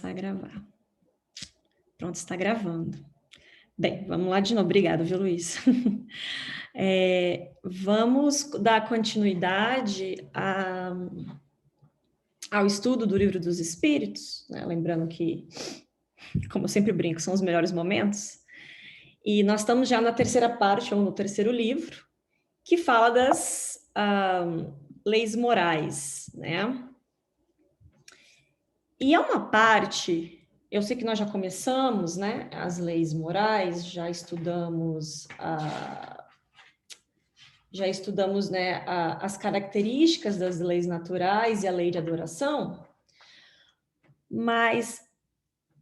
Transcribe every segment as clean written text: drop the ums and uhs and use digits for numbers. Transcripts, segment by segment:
começar a gravar. Pronto, está gravando. Bem, vamos lá de novo. Obrigada, viu, Luiz? Vamos dar continuidade ao estudo do Livro dos Espíritos, né? Lembrando que, como eu sempre brinco, são os melhores momentos. E nós estamos já na terceira parte, ou no terceiro livro, que fala das leis morais, né? E é uma parte... Eu sei que nós já começamos, né, as leis morais, já estudamos, né, as características das leis naturais e a lei de adoração, mas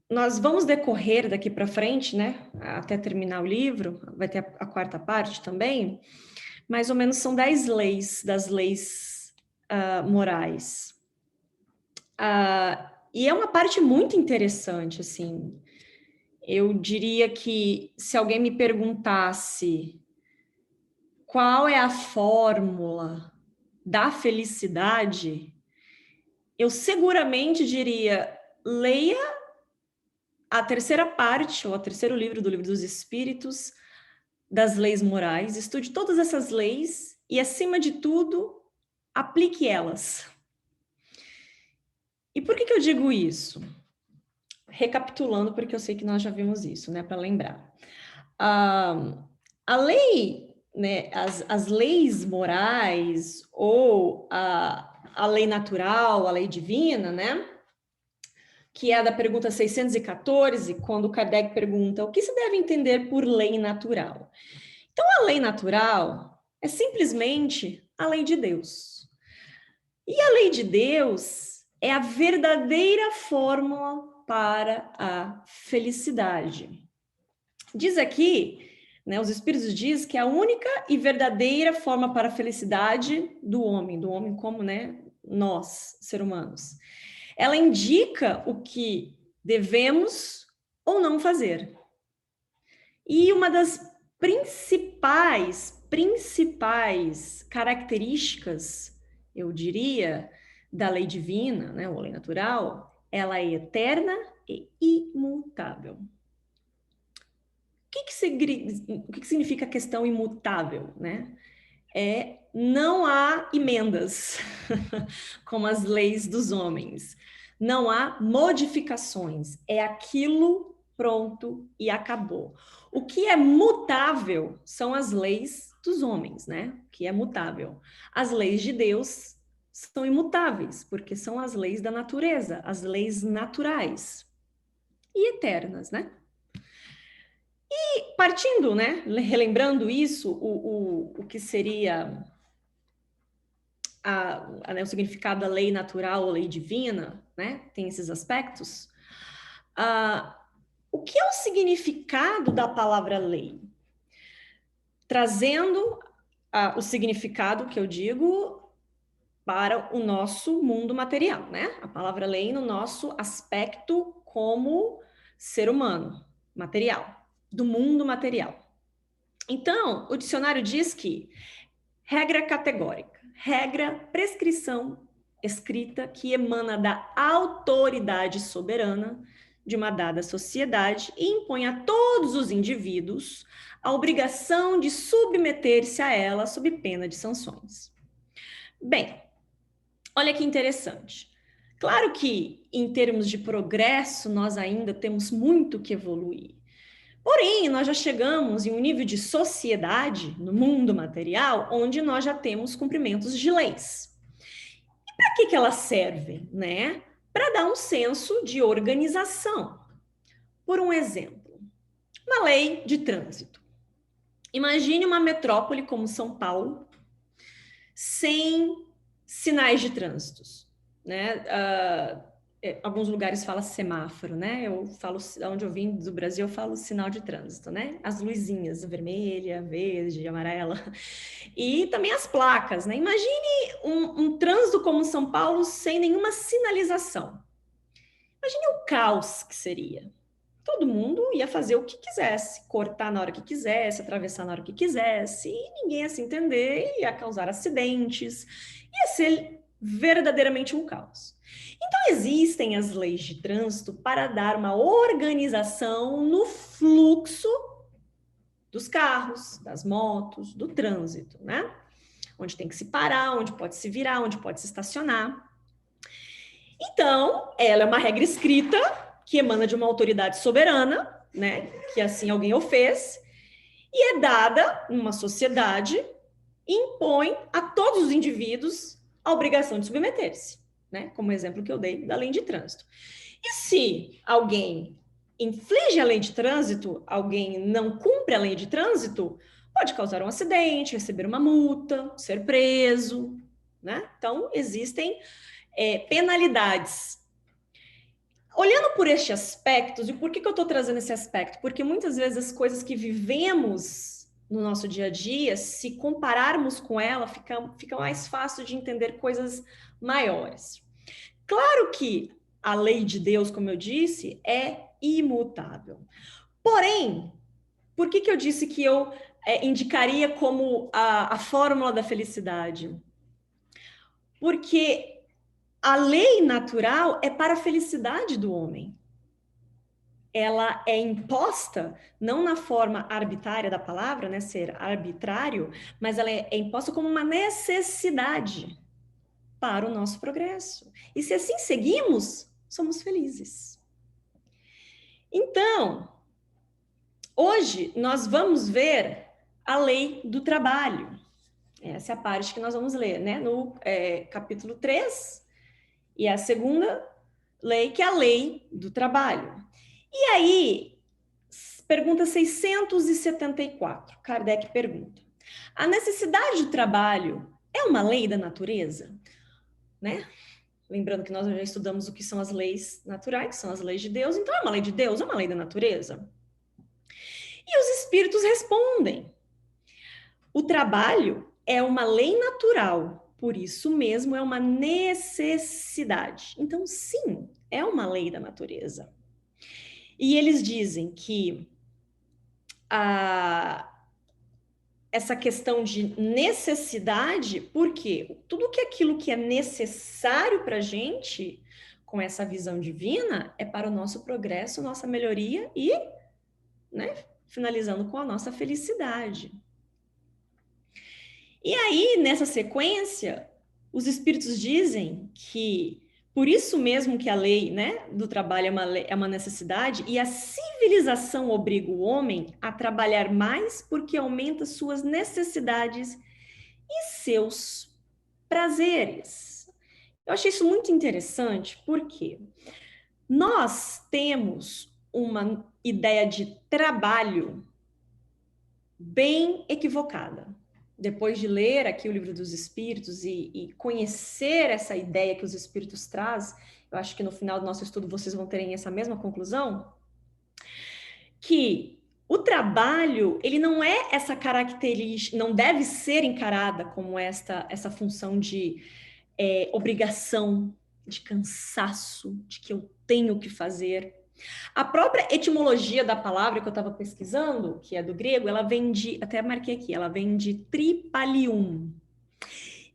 nós vamos decorrer daqui para frente, né, até terminar o livro, vai ter a quarta parte também, mais ou menos são 10 leis, das leis morais. E é uma parte muito interessante, assim. Eu diria que se alguém me perguntasse qual é a fórmula da felicidade, eu seguramente diria, leia a terceira parte, ou o terceiro livro do Livro dos Espíritos, das leis morais, estude todas essas leis e, acima de tudo, aplique elas. E por que eu digo isso? Recapitulando, porque eu sei que nós já vimos isso, né, para lembrar. A lei, né, as leis morais ou a lei natural, a lei divina, né, que é da pergunta 614, quando Kardec pergunta o que se deve entender por lei natural. Então, a lei natural é simplesmente a lei de Deus. E a lei de Deus é a verdadeira fórmula para a felicidade. Diz aqui, né, os Espíritos dizem que é a única e verdadeira forma para a felicidade do homem como, né, nós, seres humanos. Ela indica o que devemos ou não fazer. E uma das principais características, eu diria, da lei divina, né, ou lei natural, ela é eterna e imutável. O que significa a questão imutável, né? Não há emendas, como as leis dos homens. Não há modificações. É aquilo, pronto e acabou. O que é mutável são as leis dos homens, né? O que é mutável. As leis de Deus são imutáveis, porque são as leis da natureza, as leis naturais e eternas, né? E partindo, né, relembrando isso, o que seria o significado da lei natural ou lei divina, né, tem esses aspectos. O que é o significado da palavra lei? Trazendo o significado que eu digo para o nosso mundo material, né? A palavra lei no nosso aspecto como ser humano, material, do mundo material. Então, o dicionário diz que regra categórica, regra, prescrição escrita que emana da autoridade soberana de uma dada sociedade e impõe a todos os indivíduos a obrigação de submeter-se a ela sob pena de sanções. Bem, olha que interessante. Claro que, em termos de progresso, nós ainda temos muito que evoluir. Porém, nós já chegamos em um nível de sociedade, no mundo material, onde nós já temos cumprimentos de leis. E para que elas servem, né? Para dar um senso de organização. Por um exemplo, uma lei de trânsito. Imagine uma metrópole como São Paulo, sem sinais de trânsito, né? Alguns lugares falam semáforo, né? Eu falo, onde eu vim do Brasil, eu falo sinal de trânsito, né? As luzinhas, vermelha, verde, amarela. E também as placas, né? Imagine um trânsito como São Paulo sem nenhuma sinalização. Imagine o caos que seria. Todo mundo ia fazer o que quisesse, cortar na hora que quisesse, atravessar na hora que quisesse, e ninguém ia se entender, ia causar acidentes, ia ser verdadeiramente um caos. Então, existem as leis de trânsito para dar uma organização no fluxo dos carros, das motos, do trânsito, né? Onde tem que se parar, onde pode se virar, onde pode se estacionar. Então, ela é uma regra escrita que emana de uma autoridade soberana, né? Que assim alguém o fez, e é dada numa sociedade, impõe a todos os indivíduos a obrigação de submeter-se, né? Como exemplo que eu dei da lei de trânsito. E se alguém inflige a lei de trânsito, alguém não cumpre a lei de trânsito, pode causar um acidente, receber uma multa, ser preso, né? Então, existem penalidades. Olhando por estes aspectos, e por que eu estou trazendo esse aspecto? Porque muitas vezes as coisas que vivemos no nosso dia a dia, se compararmos com ela, fica mais fácil de entender coisas maiores. Claro que a lei de Deus, como eu disse, é imutável. Porém, por que eu disse que eu indicaria como a fórmula da felicidade? Porque a lei natural é para a felicidade do homem. Ela é imposta, não na forma arbitrária da palavra, né, ser arbitrário, mas ela é imposta como uma necessidade para o nosso progresso. E se assim seguimos, somos felizes. Então, hoje nós vamos ver a lei do trabalho. Essa é a parte que nós vamos ler, né? No capítulo 3, e a segunda lei, que é a lei do trabalho. E aí, pergunta 674, Kardec pergunta: a necessidade do trabalho é uma lei da natureza? Né? Lembrando que nós já estudamos o que são as leis naturais, que são as leis de Deus. Então, é uma lei de Deus? É uma lei da natureza? E os espíritos respondem: o trabalho é uma lei natural, por isso mesmo é uma necessidade. Então, sim, é uma lei da natureza. E eles dizem que essa questão de necessidade, porque tudo que aquilo que é necessário para a gente, com essa visão divina, é para o nosso progresso, nossa melhoria e, né, finalizando com a nossa felicidade. E aí, nessa sequência, os espíritos dizem que por isso mesmo que a lei, né, do trabalho é uma necessidade, e a civilização obriga o homem a trabalhar mais porque aumenta suas necessidades e seus prazeres. Eu achei isso muito interessante porque nós temos uma ideia de trabalho bem equivocada. Depois de ler aqui o Livro dos Espíritos e conhecer essa ideia que os Espíritos trazem, eu acho que no final do nosso estudo vocês vão terem essa mesma conclusão, que o trabalho, ele não é essa característica, não deve ser encarada como essa função de obrigação, de cansaço, de que eu tenho que fazer. A própria etimologia da palavra que eu estava pesquisando, que é do grego, ela vem de, até marquei aqui, ela vem de tripalium.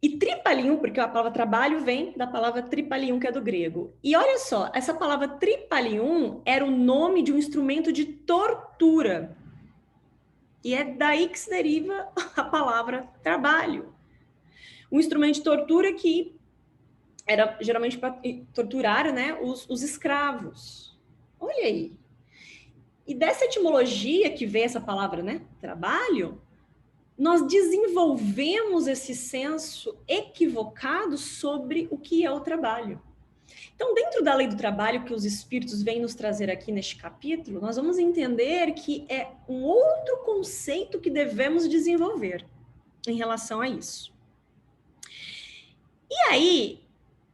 E tripalium, porque a palavra trabalho vem da palavra tripalium, que é do grego. E olha só, essa palavra tripalium era o nome de um instrumento de tortura. E é daí que se deriva a palavra trabalho. Um instrumento de tortura que era geralmente para torturar, né, os escravos. Olha aí. E dessa etimologia que vem essa palavra, né, trabalho, nós desenvolvemos esse senso equivocado sobre o que é o trabalho. Então, dentro da lei do trabalho que os espíritos vêm nos trazer aqui neste capítulo, nós vamos entender que é um outro conceito que devemos desenvolver em relação a isso. E aí,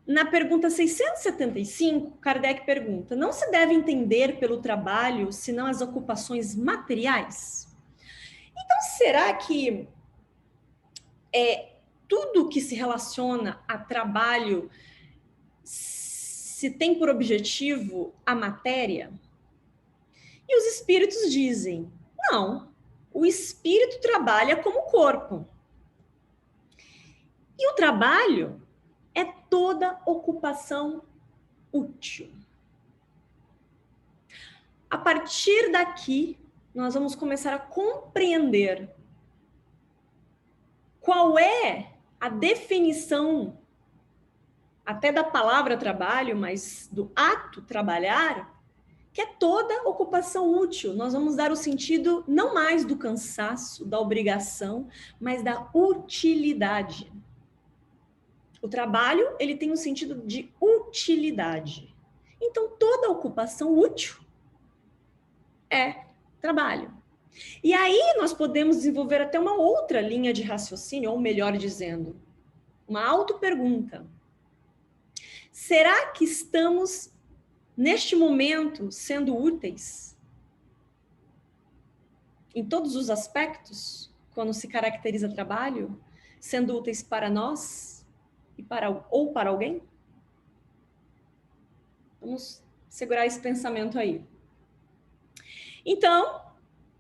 na pergunta 675, Kardec pergunta: não se deve entender pelo trabalho senão as ocupações materiais? Então, será que tudo que se relaciona a trabalho se tem por objetivo a matéria? E os espíritos dizem: não, o espírito trabalha como o corpo. E o trabalho é toda ocupação útil. A partir daqui, nós vamos começar a compreender qual é a definição até da palavra trabalho, mas do ato trabalhar, que é toda ocupação útil. Nós vamos dar o sentido não mais do cansaço, da obrigação, mas da utilidade. O trabalho, ele tem um sentido de utilidade. Então, toda ocupação útil é trabalho. E aí nós podemos desenvolver até uma outra linha de raciocínio, ou melhor dizendo, uma autopergunta. Será que estamos, neste momento, sendo úteis em todos os aspectos, quando se caracteriza trabalho, sendo úteis para nós ou para alguém? Vamos segurar esse pensamento aí. Então,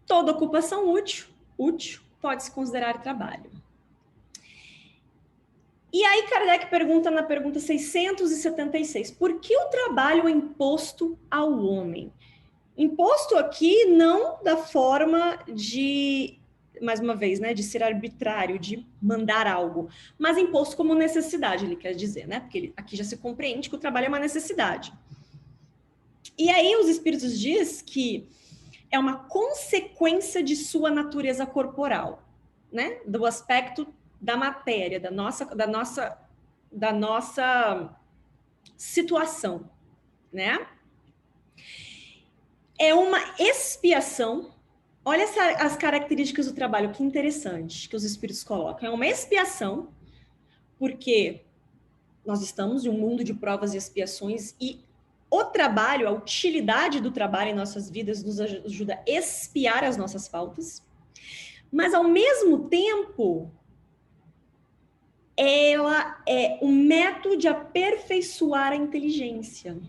toda ocupação útil pode se considerar trabalho. E aí Kardec pergunta na pergunta 676, por que o trabalho é imposto ao homem? Imposto aqui não da forma de, mais uma vez, né, de ser arbitrário, de mandar algo, mas imposto como necessidade, ele quer dizer, né? Porque aqui já se compreende que o trabalho é uma necessidade. E aí os espíritos diz que é uma consequência de sua natureza corporal, né? Do aspecto da matéria, da nossa situação, né? É uma expiação. Olha as características do trabalho, que interessante que os espíritos colocam. É uma expiação, porque nós estamos em um mundo de provas e expiações e o trabalho, a utilidade do trabalho em nossas vidas nos ajuda a expiar as nossas faltas, mas ao mesmo tempo ela é um método de aperfeiçoar a inteligência.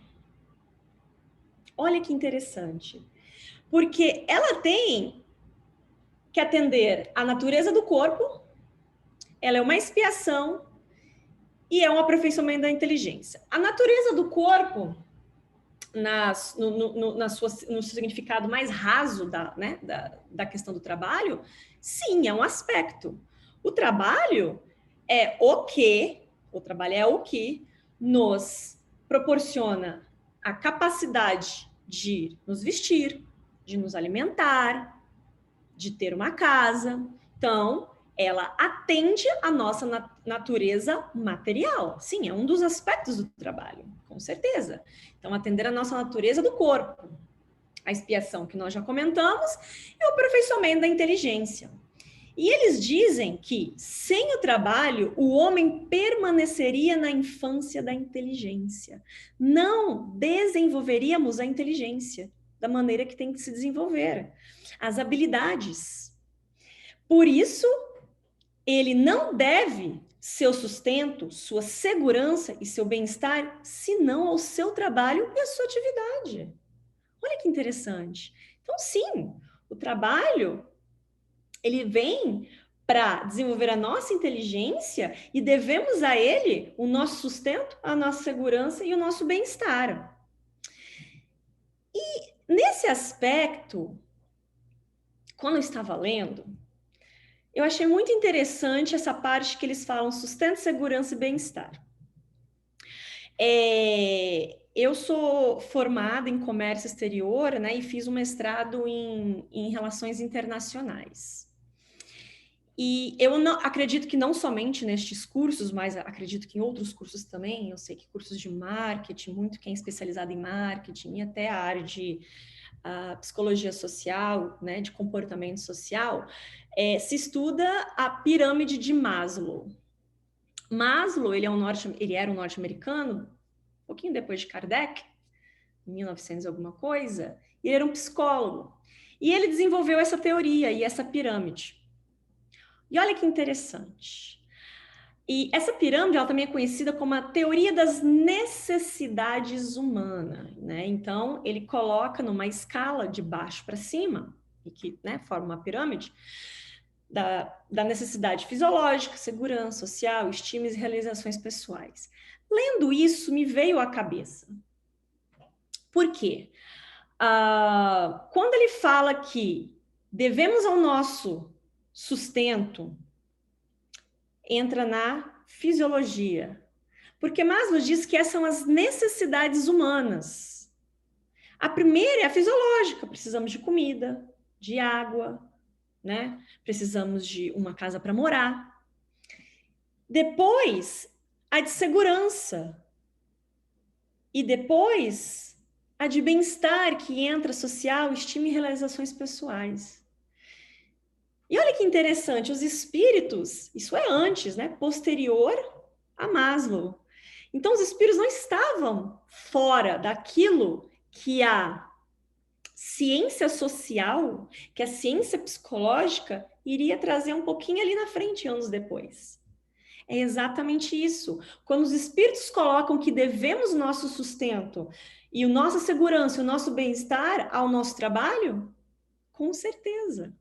Olha que interessante. Porque ela tem que atender à natureza do corpo, ela é uma expiação e é um aperfeiçoamento da inteligência. A natureza do corpo, no significado mais raso da questão do trabalho, sim, é um aspecto. O trabalho é o que nos proporciona a capacidade de nos vestir, de nos alimentar, de ter uma casa. Então, ela atende à nossa natureza material. Sim, é um dos aspectos do trabalho, com certeza. Então, atender à nossa natureza do corpo. A expiação que nós já comentamos e o aperfeiçoamento da inteligência. E eles dizem que, sem o trabalho, o homem permaneceria na infância da inteligência. Não desenvolveríamos a inteligência da maneira que tem que se desenvolver. As habilidades. Por isso, ele não deve seu sustento, sua segurança e seu bem-estar, senão ao seu trabalho e à sua atividade. Olha que interessante. Então, sim, o trabalho, ele vem para desenvolver a nossa inteligência e devemos a ele o nosso sustento, a nossa segurança e o nosso bem-estar. E nesse aspecto, quando eu estava lendo, eu achei muito interessante essa parte que eles falam sustento, segurança e bem-estar. Eu sou formada em comércio exterior, né, e fiz um mestrado em relações internacionais. E eu não, acredito que não somente nestes cursos, mas acredito que em outros cursos também. Eu sei que cursos de marketing, muito quem é especializado em marketing e até a área de psicologia social, né, de comportamento social, se estuda a pirâmide de Maslow. Maslow, ele era um norte-americano, um pouquinho depois de Kardec, em 1900 alguma coisa, e ele era um psicólogo. E ele desenvolveu essa teoria e essa pirâmide. E olha que interessante. E essa pirâmide, ela também é conhecida como a teoria das necessidades humanas, né? Então, ele coloca numa escala de baixo para cima, e que, né, forma uma pirâmide, da necessidade fisiológica, segurança social, estímulos e realizações pessoais. Lendo isso, me veio à cabeça. Por quê? Quando ele fala que devemos ao nosso sustento, entra na fisiologia. Porque Maslow diz que essas são as necessidades humanas. A primeira é a fisiológica, precisamos de comida, de água, né? Precisamos de uma casa para morar. Depois, a de segurança. E depois, a de bem-estar, que entra social, estima e realizações pessoais. E olha que interessante, os espíritos, isso é antes, né? Posterior a Maslow. Então, os espíritos não estavam fora daquilo que a ciência social, que a ciência psicológica iria trazer um pouquinho ali na frente, anos depois. É exatamente isso. Quando os espíritos colocam que devemos nosso sustento e a nossa segurança, o nosso bem-estar ao nosso trabalho, com certeza.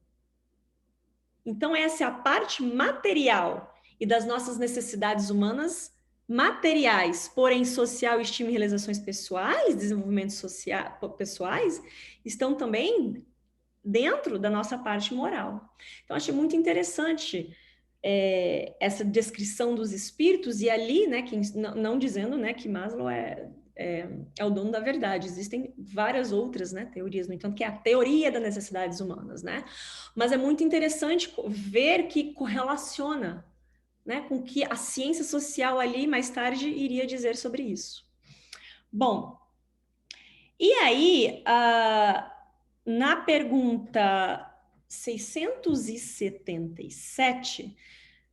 Então, essa é a parte material e das nossas necessidades humanas materiais, porém social, estima e realizações pessoais, desenvolvimento social, pessoais, estão também dentro da nossa parte moral. Então, achei muito interessante essa descrição dos espíritos, e ali, né, não dizendo, né, que Maslow é o dono da verdade. Existem várias outras, né, teorias, no entanto, que é a teoria das necessidades humanas, né? Mas é muito interessante ver que correlaciona, né, com o que a ciência social ali mais tarde iria dizer sobre isso. Bom, e aí, na pergunta 677,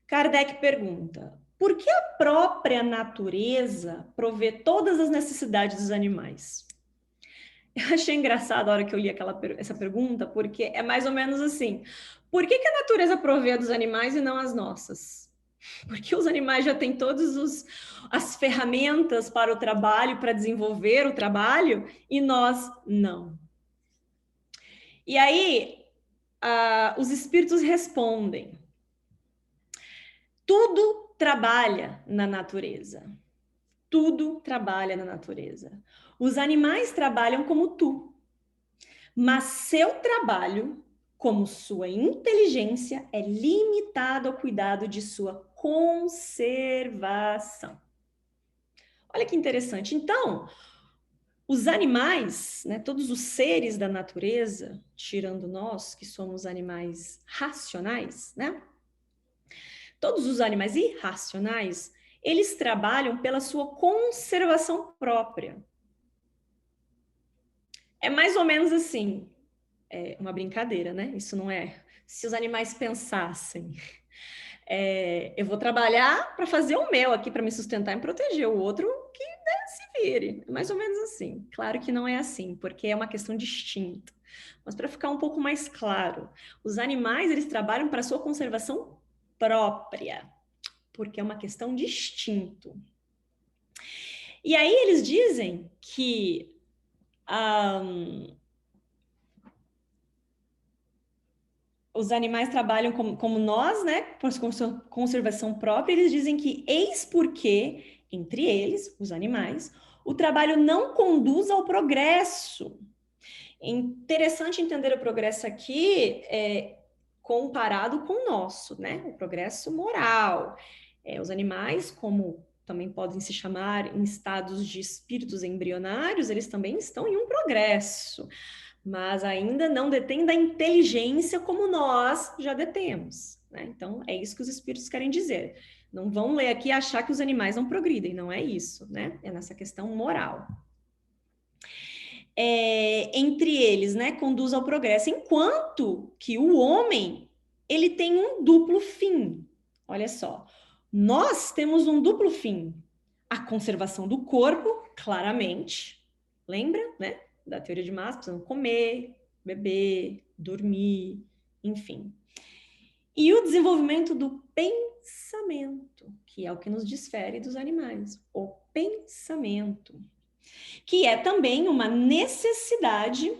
Kardec pergunta: por que a própria natureza provê todas as necessidades dos animais? Eu achei engraçado a hora que eu li essa pergunta, porque é mais ou menos assim: por que a natureza provê dos animais e não as nossas? Porque os animais já têm todas as ferramentas para o trabalho, para desenvolver o trabalho, e nós não. E aí, os espíritos respondem: tudo trabalha na natureza. Tudo trabalha na natureza. Os animais trabalham como tu, mas seu trabalho, como sua inteligência, é limitado ao cuidado de sua conservação. Olha que interessante. Então, os animais, né, todos os seres da natureza, tirando nós, que somos animais racionais, né? Todos os animais irracionais, eles trabalham pela sua conservação própria. É mais ou menos assim, uma brincadeira, né? Isso não é. Se os animais pensassem, eu vou trabalhar para fazer o meu aqui, para me sustentar e proteger o outro, que né, se vire. É mais ou menos assim. Claro que não é assim, porque é uma questão de instinto. Mas para ficar um pouco mais claro, os animais eles trabalham para a sua conservação própria, porque é uma questão de instinto. E aí eles dizem que os animais trabalham como nós, né, por conservação própria. Eles dizem que eis porque, entre eles, os animais, o trabalho não conduz ao progresso. É interessante entender o progresso aqui comparado com o nosso, né, o progresso moral. Os animais, como também podem se chamar em estados de espíritos embrionários, eles também estão em um progresso, mas ainda não detêm da inteligência como nós já detemos, né? Então, é isso que os espíritos querem dizer. Não vão ler aqui e achar que os animais não progridem, não é isso, né? É nessa questão moral. Entre eles, né, conduz ao progresso, enquanto que o homem, ele tem um duplo fim. Olha só, nós temos um duplo fim. A conservação do corpo, claramente, lembra, né, da teoria de Maslow, precisamos comer, beber, dormir, enfim. E o desenvolvimento do pensamento, que é o que nos difere dos animais, o pensamento, que é também uma necessidade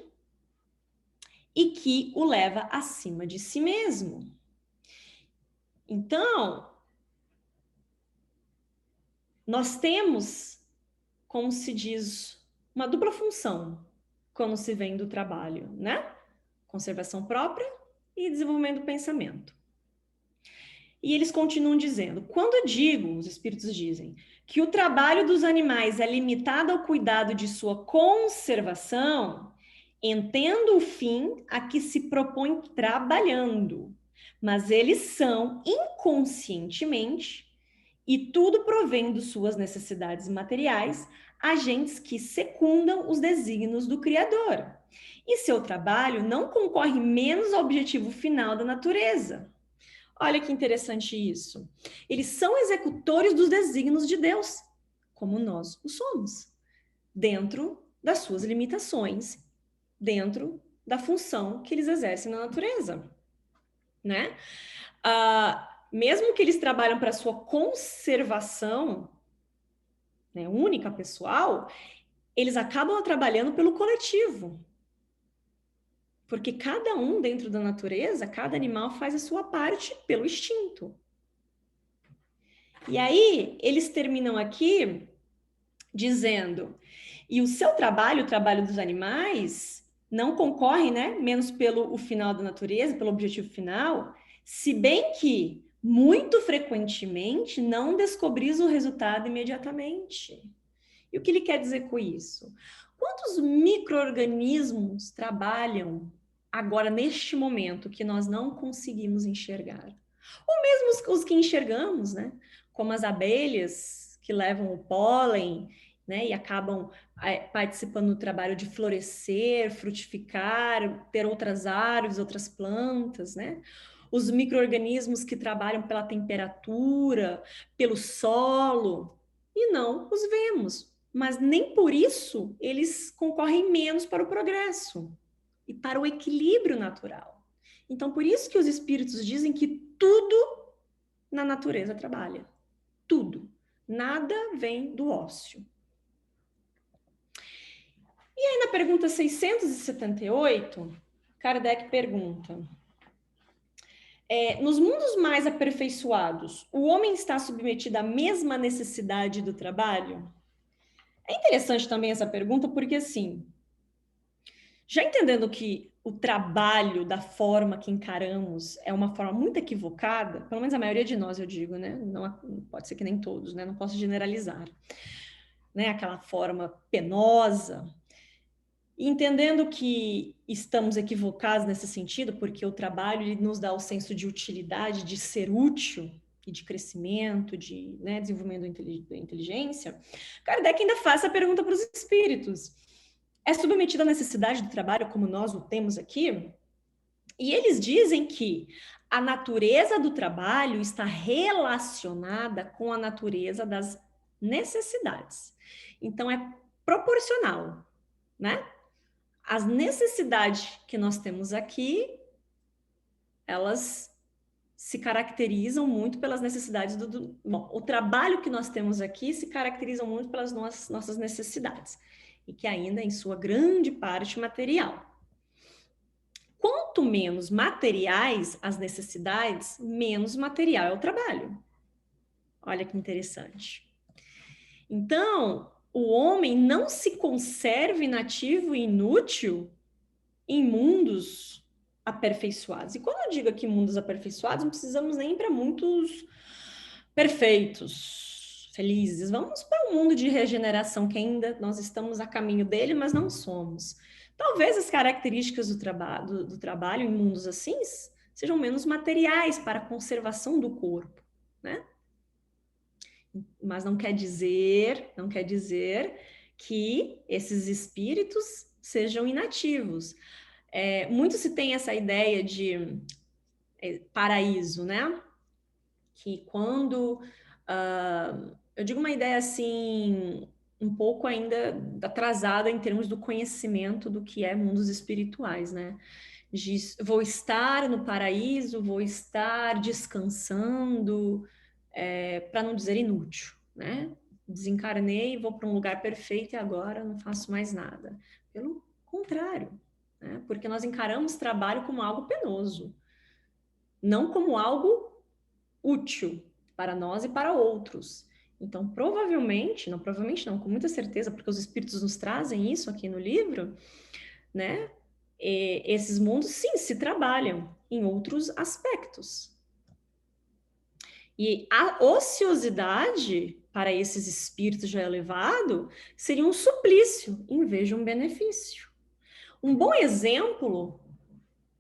e que o leva acima de si mesmo. Então, nós temos, como se diz, uma dupla função quando se vem do trabalho, né? Conservação própria e desenvolvimento do pensamento. E eles continuam dizendo, quando eu digo, os espíritos dizem, que o trabalho dos animais é limitado ao cuidado de sua conservação, entendo o fim a que se propõe trabalhando, mas eles são inconscientemente, e tudo provém de suas necessidades materiais, agentes que secundam os desígnios do Criador. E seu trabalho não concorre menos ao objetivo final da natureza. Olha que interessante isso. Eles são executores dos desígnios de Deus, como nós o somos, dentro das suas limitações, dentro da função que eles exercem na natureza, né? Mesmo que eles trabalham para a sua conservação, né, única, pessoal, eles acabam trabalhando pelo coletivo. Porque cada um dentro da natureza, cada animal faz a sua parte pelo instinto. E aí, eles terminam aqui dizendo, e o seu trabalho, o trabalho dos animais, não concorre, né, menos pelo o final da natureza, pelo objetivo final, se bem que, muito frequentemente, não descobris o resultado imediatamente. E o que ele quer dizer com isso? Quantos micro-organismos trabalham agora, neste momento, que nós não conseguimos enxergar? Ou mesmo os que enxergamos, né? Como as abelhas que levam o pólen, né? E acabam participando do trabalho de florescer, frutificar, ter outras árvores, outras plantas, né? Os micro-organismos que trabalham pela temperatura, pelo solo, e não os vemos. Mas nem por isso eles concorrem menos para o progresso e para o equilíbrio natural. Então, por isso que os espíritos dizem que tudo na natureza trabalha. Tudo. Nada vem do ócio. E aí, na pergunta 678, Kardec pergunta: nos mundos mais aperfeiçoados, o homem está submetido à mesma necessidade do trabalho? É interessante também essa pergunta, porque assim, já entendendo que o trabalho da forma que encaramos é uma forma muito equivocada, pelo menos a maioria de nós, eu digo, né? Não, pode ser que nem todos, né? Não posso generalizar. Né? Aquela forma penosa. E entendendo que estamos equivocados nesse sentido, porque o trabalho ele nos dá o senso de utilidade, de ser útil, e de crescimento, de né, desenvolvimento da inteligência, Kardec ainda faz essa pergunta para os espíritos. É submetido à necessidade do trabalho como nós o temos aqui? E eles dizem que a natureza do trabalho está relacionada com a natureza das necessidades. Então, é proporcional, né? As necessidades que nós temos aqui, elas se caracterizam muito pelas necessidades bom, o trabalho que nós temos aqui se caracteriza muito pelas nossas necessidades, e que ainda, em sua grande parte, material. Quanto menos materiais as necessidades, menos material é o trabalho. Olha que interessante. Então, o homem não se conserva inativo e inútil em mundos aperfeiçoados. E quando eu digo aqui mundos aperfeiçoados, não precisamos nem ir para mundos perfeitos, felizes. Vamos para um mundo de regeneração que ainda nós estamos a caminho dele, mas não somos. Talvez as características do trabalho em mundos assim sejam menos materiais para a conservação do corpo, né? Mas não quer dizer que esses espíritos sejam inativos. Muito se tem essa ideia de paraíso, né? Que quando... eu digo uma ideia assim, um pouco ainda atrasada em termos do conhecimento do que é mundos espirituais, né? Vou estar no paraíso, vou estar descansando, para não dizer inútil, né? Desencarnei, vou para um lugar perfeito e agora não faço mais nada. Pelo contrário, né? Porque nós encaramos trabalho como algo penoso, não como algo útil para nós e para outros. Então, provavelmente não, com muita certeza, porque os espíritos nos trazem isso aqui no livro, né? Esses mundos, sim, se trabalham em outros aspectos. E a ociosidade para esses espíritos já elevados seria um suplício em vez de um benefício. Um bom exemplo,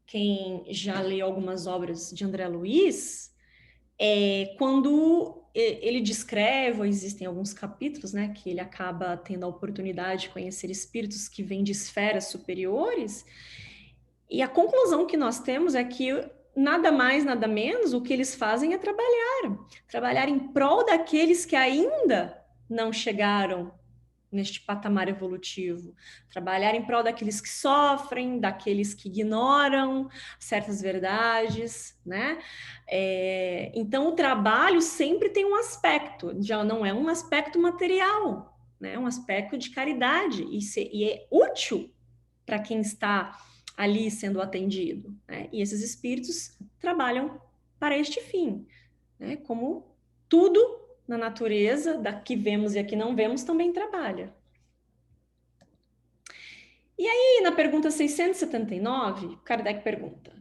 quem já leu algumas obras de André Luiz, é quando ele descreve, ou existem alguns capítulos, né, que ele acaba tendo a oportunidade de conhecer espíritos que vêm de esferas superiores, e a conclusão que nós temos é que nada mais, nada menos, o que eles fazem é trabalhar em prol daqueles que ainda não chegaram neste patamar evolutivo, trabalhar em prol daqueles que sofrem, daqueles que ignoram certas verdades, né? Então, o trabalho sempre tem um aspecto, já não é um aspecto material, né? É um aspecto de caridade, e é útil para quem está ali sendo atendido, né? E esses espíritos trabalham para este fim, né? Como tudo na natureza, da que vemos e a que não vemos, também trabalha. E aí, na pergunta 679, Kardec pergunta: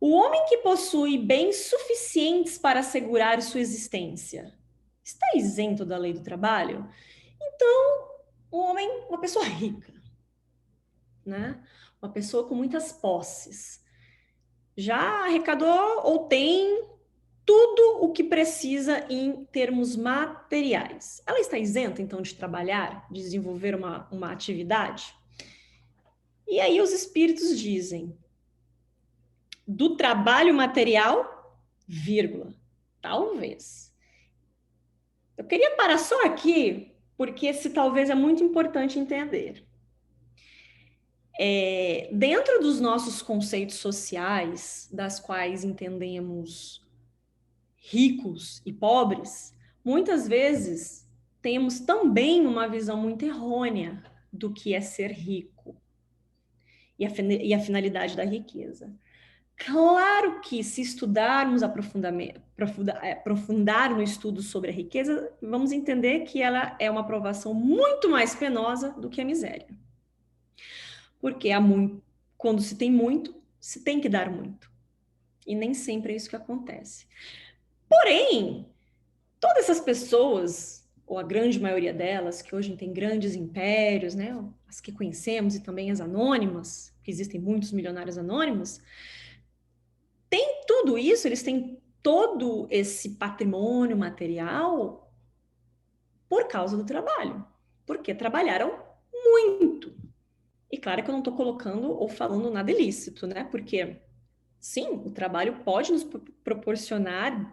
o homem que possui bens suficientes para assegurar sua existência está isento da lei do trabalho? Então, um homem, uma pessoa rica, né? Uma pessoa com muitas posses, já arrecadou ou tem tudo o que precisa em termos materiais. Ela está isenta, então, de trabalhar, de desenvolver uma atividade? E aí os espíritos dizem: do trabalho material, vírgula, talvez. Eu queria parar só aqui, porque esse talvez é muito importante entender. Dentro dos nossos conceitos sociais, das quais entendemos ricos e pobres, muitas vezes temos também uma visão muito errônea do que é ser rico e a finalidade da riqueza. Claro que se estudarmos aprofundar no estudo sobre a riqueza, vamos entender que ela é uma provação muito mais penosa do que a miséria. Porque quando se tem muito, se tem que dar muito. E nem sempre é isso que acontece. Porém, todas essas pessoas, ou a grande maioria delas, que hoje têm grandes impérios, né, as que conhecemos e também as anônimas, que existem muitos milionários anônimos, tudo isso, eles têm todo esse patrimônio material por causa do trabalho, porque trabalharam muito. E claro que eu não estou colocando ou falando nada ilícito, né? Porque, sim, o trabalho pode nos proporcionar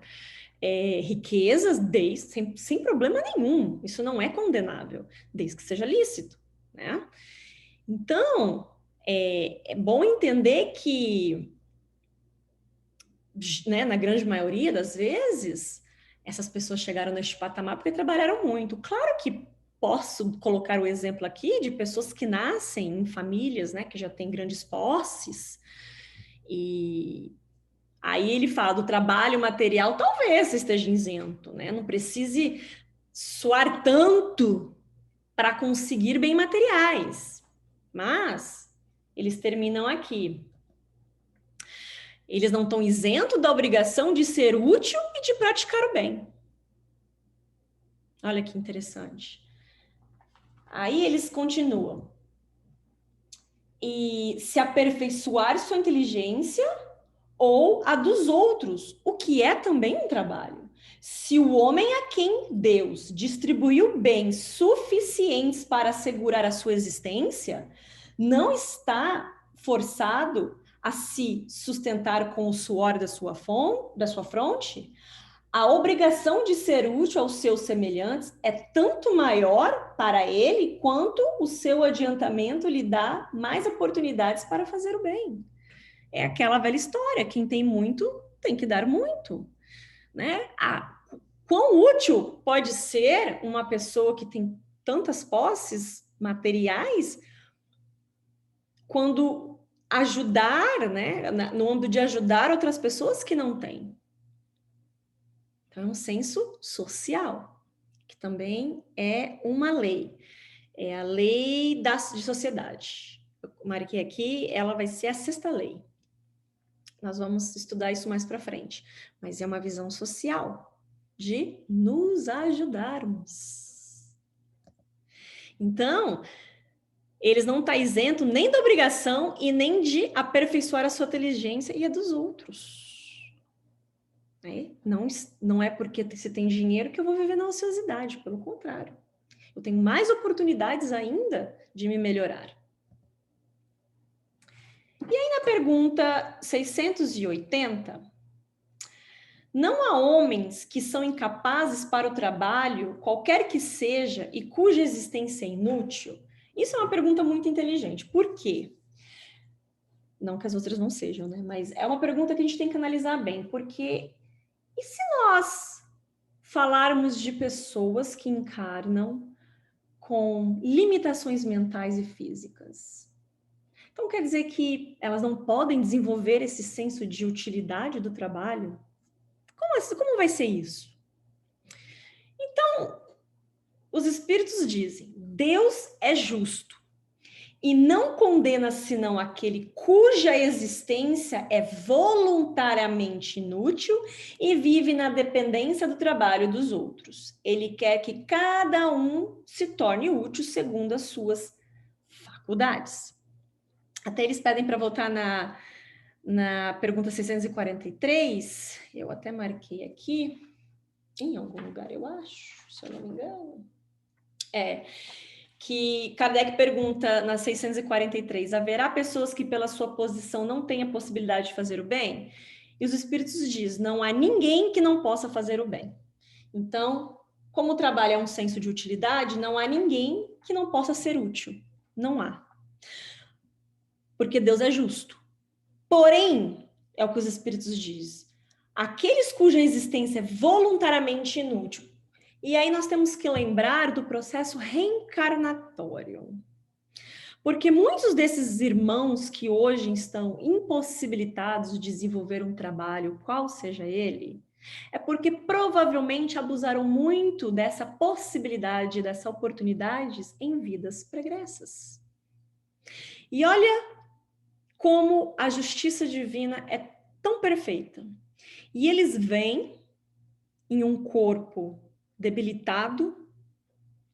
riquezas sem problema nenhum. Isso não é condenável, desde que seja lícito, né? Então, é bom entender que, né, na grande maioria das vezes, essas pessoas chegaram neste patamar porque trabalharam muito. Claro que posso colocar o exemplo aqui de pessoas que nascem em famílias, né, que já têm grandes posses, e aí ele fala do trabalho material, talvez esteja isento, né? Não precise suar tanto para conseguir bem materiais. Mas eles terminam aqui. Eles não estão isentos da obrigação de ser útil e de praticar o bem. Olha que interessante. Aí eles continuam. E se aperfeiçoar sua inteligência ou a dos outros, o que é também um trabalho. Se o homem a quem Deus distribuiu bens suficientes para assegurar a sua existência, não está forçado a se sustentar com o suor da sua fronte, a obrigação de ser útil aos seus semelhantes é tanto maior para ele quanto o seu adiantamento lhe dá mais oportunidades para fazer o bem. É aquela velha história, quem tem muito tem que dar muito, né? Quão útil pode ser uma pessoa que tem tantas posses materiais quando ajudar, né, no âmbito de ajudar outras pessoas que não têm. Então, é um senso social que também é uma lei. É a lei de sociedade. Eu marquei aqui, ela vai ser a sexta lei. Nós vamos estudar isso mais para frente. Mas é uma visão social de nos ajudarmos. Então, eles não estão isentos nem da obrigação e nem de aperfeiçoar a sua inteligência e a dos outros. Não é porque se tem dinheiro que eu vou viver na ociosidade, pelo contrário. Eu tenho mais oportunidades ainda de me melhorar. E aí na pergunta 680, não há homens que são incapazes para o trabalho, qualquer que seja, e cuja existência é inútil? Isso é uma pergunta muito inteligente. Por quê? Não que as outras não sejam, né? Mas é uma pergunta que a gente tem que analisar bem, porque e se nós falarmos de pessoas que encarnam com limitações mentais e físicas? Então quer dizer que elas não podem desenvolver esse senso de utilidade do trabalho? Como vai ser isso? Então, os espíritos dizem: Deus é justo e não condena senão aquele cuja existência é voluntariamente inútil e vive na dependência do trabalho dos outros. Ele quer que cada um se torne útil segundo as suas faculdades. Até eles pedem para voltar na pergunta 643, eu até marquei aqui, em algum lugar, eu acho, se eu não me engano. Que Kardec pergunta na 643, haverá pessoas que pela sua posição não têm a possibilidade de fazer o bem? E os espíritos dizem, não há ninguém que não possa fazer o bem. Então, como o trabalho é um senso de utilidade, não há ninguém que não possa ser útil. Não há. Porque Deus é justo. Porém, é o que os espíritos dizem, aqueles cuja existência é voluntariamente inútil. E aí nós temos que lembrar do processo reencarnatório. Porque muitos desses irmãos que hoje estão impossibilitados de desenvolver um trabalho, qual seja ele, é porque provavelmente abusaram muito dessa possibilidade, dessas oportunidades em vidas pregressas. E olha como a justiça divina é tão perfeita. E eles vêm em um corpo debilitado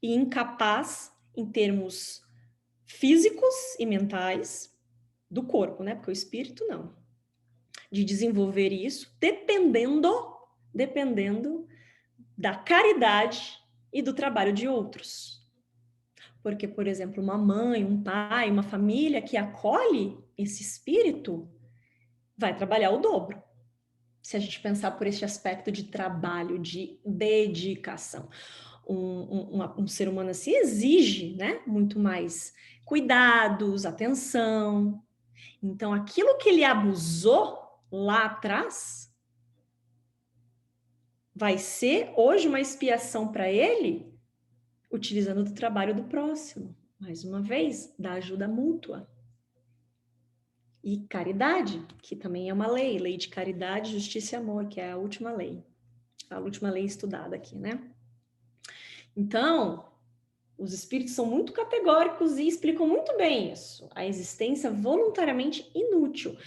e incapaz em termos físicos e mentais do corpo, né? Porque o espírito não. De desenvolver isso dependendo da caridade e do trabalho de outros. Porque, por exemplo, uma mãe, um pai, uma família que acolhe esse espírito vai trabalhar o dobro. Se a gente pensar por esse aspecto de trabalho, de dedicação. Um ser humano assim exige, né, muito mais cuidados, atenção. Então, aquilo que ele abusou lá atrás vai ser hoje uma expiação para ele, utilizando o trabalho do próximo. Mais uma vez, da ajuda mútua. E caridade, que também é uma lei de caridade, justiça e amor, que é a última lei estudada aqui, né? Então, os espíritos são muito categóricos e explicam muito bem isso, a existência voluntariamente inútil.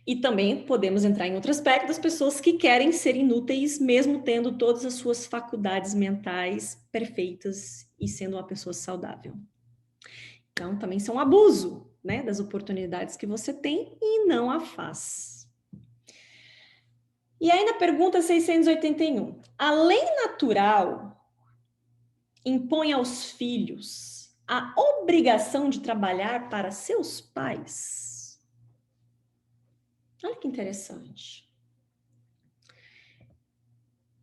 E também podemos entrar em outro aspecto das pessoas que querem ser inúteis, mesmo tendo todas as suas faculdades mentais perfeitas e sendo uma pessoa saudável. Então, também são um abuso, né, das oportunidades que você tem e não a faz. E aí na pergunta 681, a lei natural impõe aos filhos a obrigação de trabalhar para seus pais? Olha que interessante.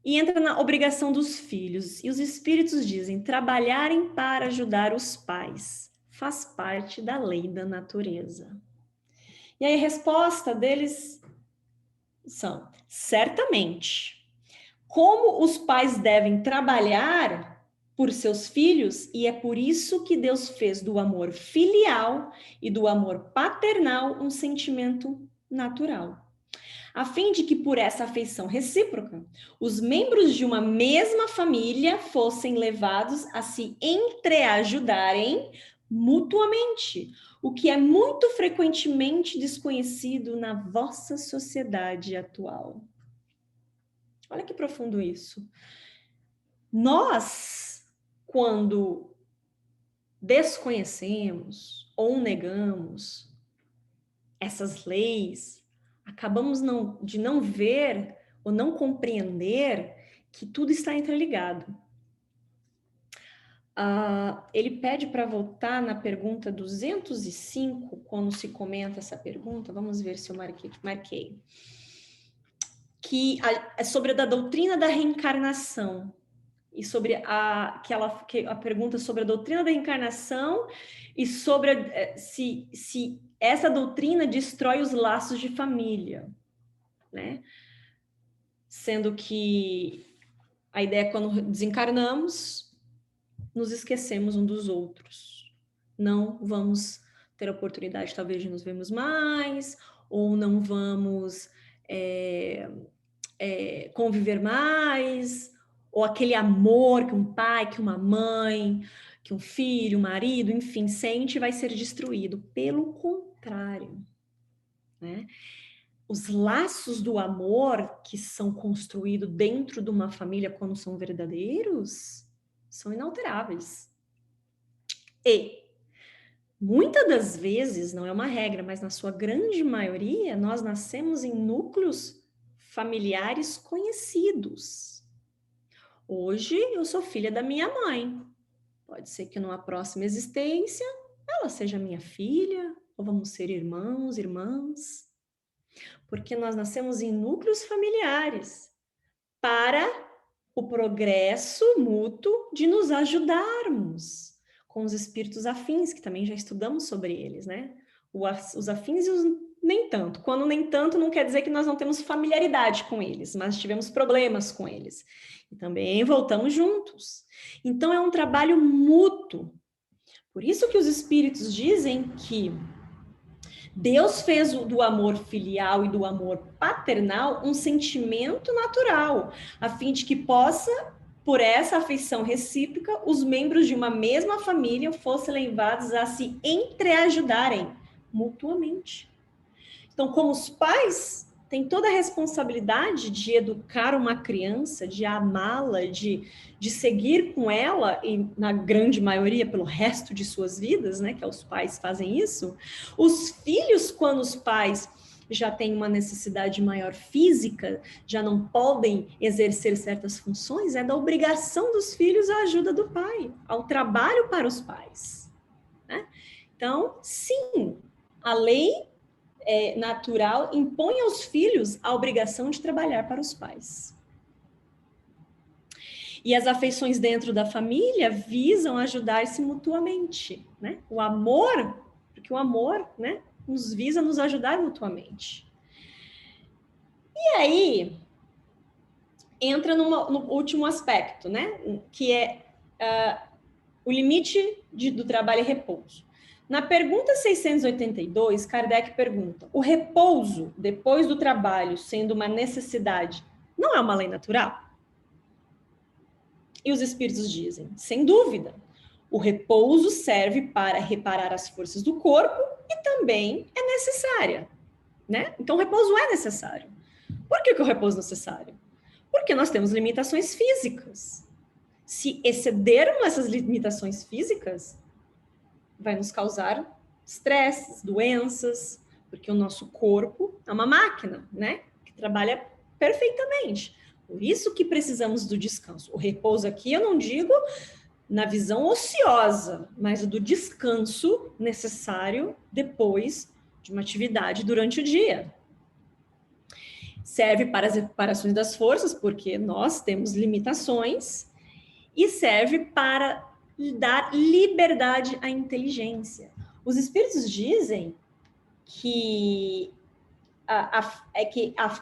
E entra na obrigação dos filhos. E os espíritos dizem, trabalharem para ajudar os pais faz parte da lei da natureza. E aí a resposta deles são, certamente. Como os pais devem trabalhar por seus filhos, e é por isso que Deus fez do amor filial e do amor paternal um sentimento natural. a fim de que por essa afeição recíproca, os membros de uma mesma família fossem levados a se entreajudarem mutuamente, o que é muito frequentemente desconhecido na vossa sociedade atual. Olha que profundo isso. Nós, quando desconhecemos ou negamos essas leis, acabamos de não ver ou não compreender que tudo está interligado. Ele pede para voltar na pergunta 205, quando se comenta essa pergunta, vamos ver se eu marquei. Que é sobre a doutrina da reencarnação. E sobre a pergunta sobre a doutrina da reencarnação e sobre se essa doutrina destrói os laços de família, né? Sendo que a ideia é quando desencarnamos, nos esquecemos um dos outros. Não vamos ter a oportunidade, talvez, de nos vermos mais, ou não vamos conviver mais, ou aquele amor que um pai, que uma mãe, que um filho, um marido, enfim, sente, vai ser destruído. Pelo contrário, né? Os laços do amor que são construídos dentro de uma família quando são verdadeiros, são inalteráveis. E muitas das vezes, não é uma regra, mas na sua grande maioria, nós nascemos em núcleos familiares conhecidos. Hoje eu sou filha da minha mãe. Pode ser que numa próxima existência ela seja minha filha, ou vamos ser irmãos, irmãs. Porque nós nascemos em núcleos familiares para o progresso mútuo de nos ajudarmos com os espíritos afins, que também já estudamos sobre eles, né? Os afins e os nem tanto. Quando nem tanto, não quer dizer que nós não temos familiaridade com eles, mas tivemos problemas com eles. E também voltamos juntos. Então, é um trabalho mútuo. Por isso que os espíritos dizem que Deus fez do amor filial e do amor paternal um sentimento natural, a fim de que possa, por essa afeição recíproca, os membros de uma mesma família fossem levados a se entreajudarem mutuamente. Então, como os pais têm toda a responsabilidade de educar uma criança, de amá-la, de seguir com ela, e na grande maioria pelo resto de suas vidas, né, que os pais fazem isso, os filhos, quando os pais já têm uma necessidade maior física, já não podem exercer certas funções, é da obrigação dos filhos a ajuda do pai, ao trabalho para os pais, né? Então, sim, a lei natural impõe aos filhos a obrigação de trabalhar para os pais. E as afeições dentro da família visam ajudar-se mutuamente, né? O amor, porque o amor, né, nos visa nos ajudar mutuamente. E aí entra no último aspecto, né, que é o limite do trabalho e repouso. Na pergunta 682, Kardec pergunta: o repouso depois do trabalho, sendo uma necessidade, não é uma lei natural? E os espíritos dizem: sem dúvida, o repouso serve para reparar as forças do corpo e também é necessária, né? Então, o repouso é necessário. Por que o repouso é necessário? Porque nós temos limitações físicas. Se excedermos essas limitações físicas, vai nos causar estresses, doenças, porque o nosso corpo é uma máquina, né? Que trabalha perfeitamente. Por isso que precisamos do descanso. O repouso aqui eu não digo na visão ociosa, mas do descanso necessário depois de uma atividade durante o dia. Serve para as reparações das forças, porque nós temos limitações, e serve para dar liberdade à inteligência. Os espíritos dizem que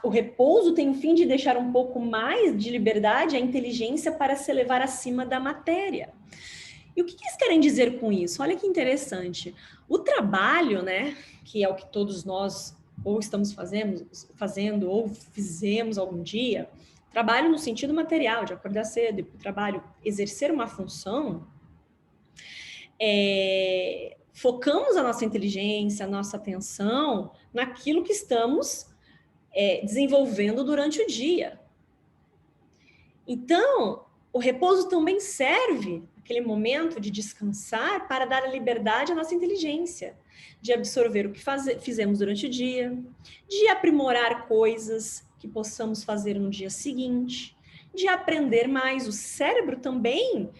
o repouso tem o fim de deixar um pouco mais de liberdade à inteligência para se elevar acima da matéria. E o que eles querem dizer com isso? Olha que interessante. O trabalho, né, que é o que todos nós ou estamos fazendo, ou fizemos algum dia, trabalho no sentido material, de acordar cedo, ir para o trabalho, exercer uma função, focamos a nossa inteligência, a nossa atenção naquilo que estamos desenvolvendo durante o dia. Então, o repouso também serve, aquele momento de descansar, para dar a liberdade à nossa inteligência, de absorver o que fizemos durante o dia, de aprimorar coisas que possamos fazer no dia seguinte, de aprender mais. O cérebro também,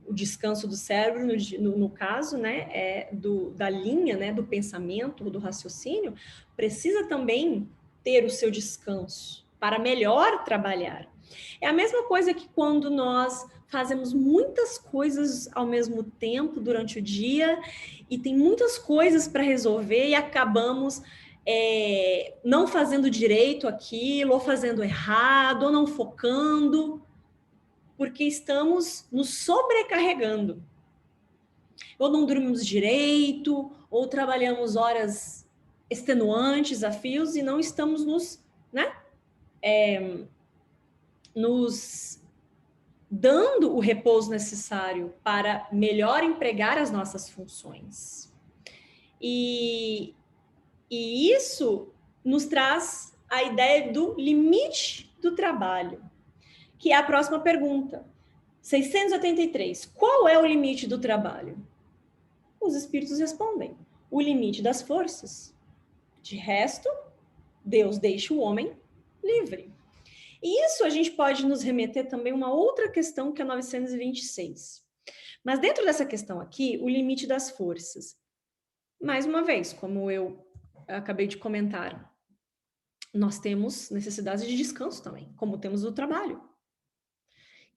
o descanso do cérebro, no caso, né, da linha, né, do pensamento, do raciocínio, precisa também ter o seu descanso para melhor trabalhar. É a mesma coisa que quando nós fazemos muitas coisas ao mesmo tempo durante o dia e tem muitas coisas para resolver e acabamos não fazendo direito aquilo, ou fazendo errado, ou não focando, porque estamos nos sobrecarregando. Ou não dormimos direito, ou trabalhamos horas extenuantes, desafios, e não estamos nos dando o repouso necessário para melhor empregar as nossas funções. E isso nos traz a ideia do limite do trabalho, que é a próxima pergunta. 683. Qual é o limite do trabalho? Os espíritos respondem: o limite das forças. De resto, Deus deixa o homem livre. E isso a gente pode nos remeter também a uma outra questão, que é 926. Mas dentro dessa questão aqui, o limite das forças. Mais uma vez, como eu acabei de comentar, nós temos necessidades de descanso também, como temos do trabalho.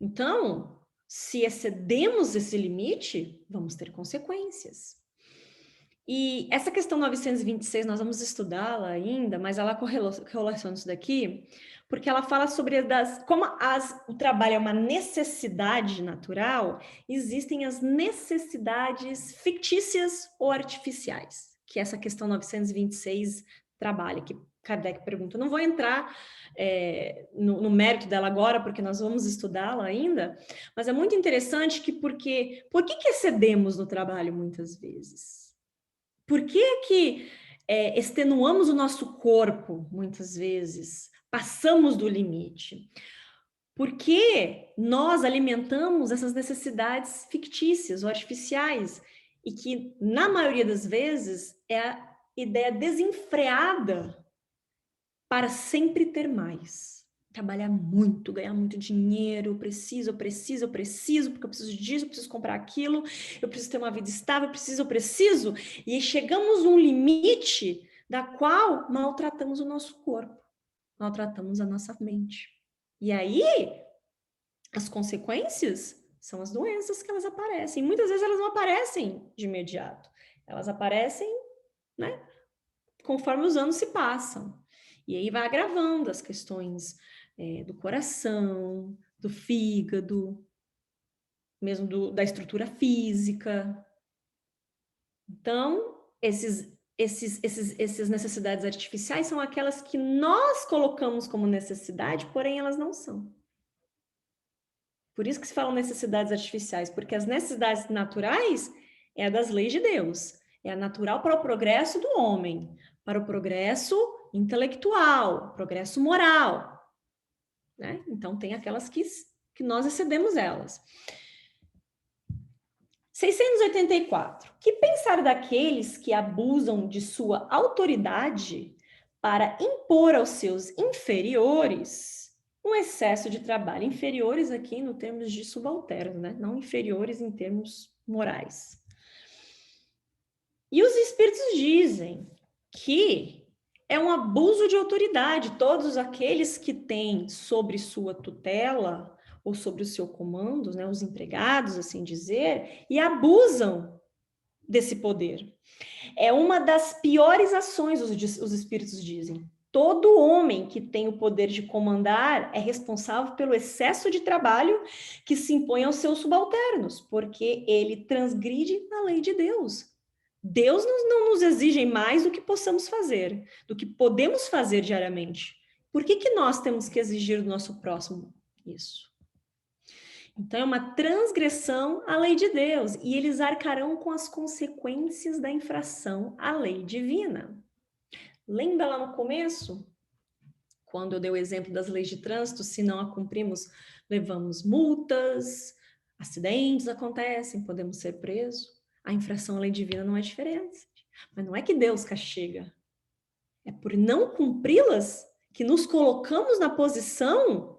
Então, se excedemos esse limite, vamos ter consequências. E essa questão 926, nós vamos estudá-la ainda, mas ela correlaciona isso daqui, porque ela fala sobre como o trabalho é uma necessidade natural, existem as necessidades fictícias ou artificiais, que essa questão 926 trabalha, que Kardec pergunta. Não vou entrar no mérito dela agora, porque nós vamos estudá-la ainda, mas é muito interessante por que excedemos no trabalho muitas vezes? Por que extenuamos o nosso corpo, muitas vezes? Passamos do limite? Porque nós alimentamos essas necessidades fictícias ou artificiais e que, na maioria das vezes, é a ideia desenfreada para sempre ter mais. Trabalhar muito, ganhar muito dinheiro, eu preciso, porque eu preciso disso, eu preciso comprar aquilo, eu preciso ter uma vida estável, eu preciso. E chegamos a um limite da qual maltratamos o nosso corpo, maltratamos a nossa mente. E aí, as consequências são as doenças que elas aparecem. Muitas vezes elas não aparecem de imediato. Elas aparecem, né, conforme os anos se passam. E aí vai agravando as questões do coração, do fígado, mesmo da estrutura física. Então, essas necessidades artificiais são aquelas que nós colocamos como necessidade, porém elas não são. Por isso que se falam necessidades artificiais, porque as necessidades naturais é a das leis de Deus, é a natural para o progresso do homem, para o progresso intelectual, progresso moral, né? Então, tem aquelas que nós excedemos elas. 684. Que pensar daqueles que abusam de sua autoridade para impor aos seus inferiores um excesso de trabalho? Inferiores aqui no termos de subalterno, né? Não inferiores em termos morais. E os espíritos dizem que é um abuso de autoridade. Todos aqueles que têm sobre sua tutela ou sobre o seu comando, né, os empregados, assim dizer, e abusam desse poder. É uma das piores ações, os espíritos dizem. Todo homem que tem o poder de comandar é responsável pelo excesso de trabalho que se impõe aos seus subalternos, porque ele transgride a lei de Deus. Deus não nos exige mais do que possamos fazer, do que podemos fazer diariamente. Por que nós temos que exigir do nosso próximo isso? Então, é uma transgressão à lei de Deus, e eles arcarão com as consequências da infração à lei divina. Lembra lá no começo? Quando eu dei o exemplo das leis de trânsito, se não a cumprimos, levamos multas, acidentes acontecem, podemos ser presos. A infração à lei divina não é diferente. Mas não é que Deus castiga. É por não cumpri-las que nos colocamos na posição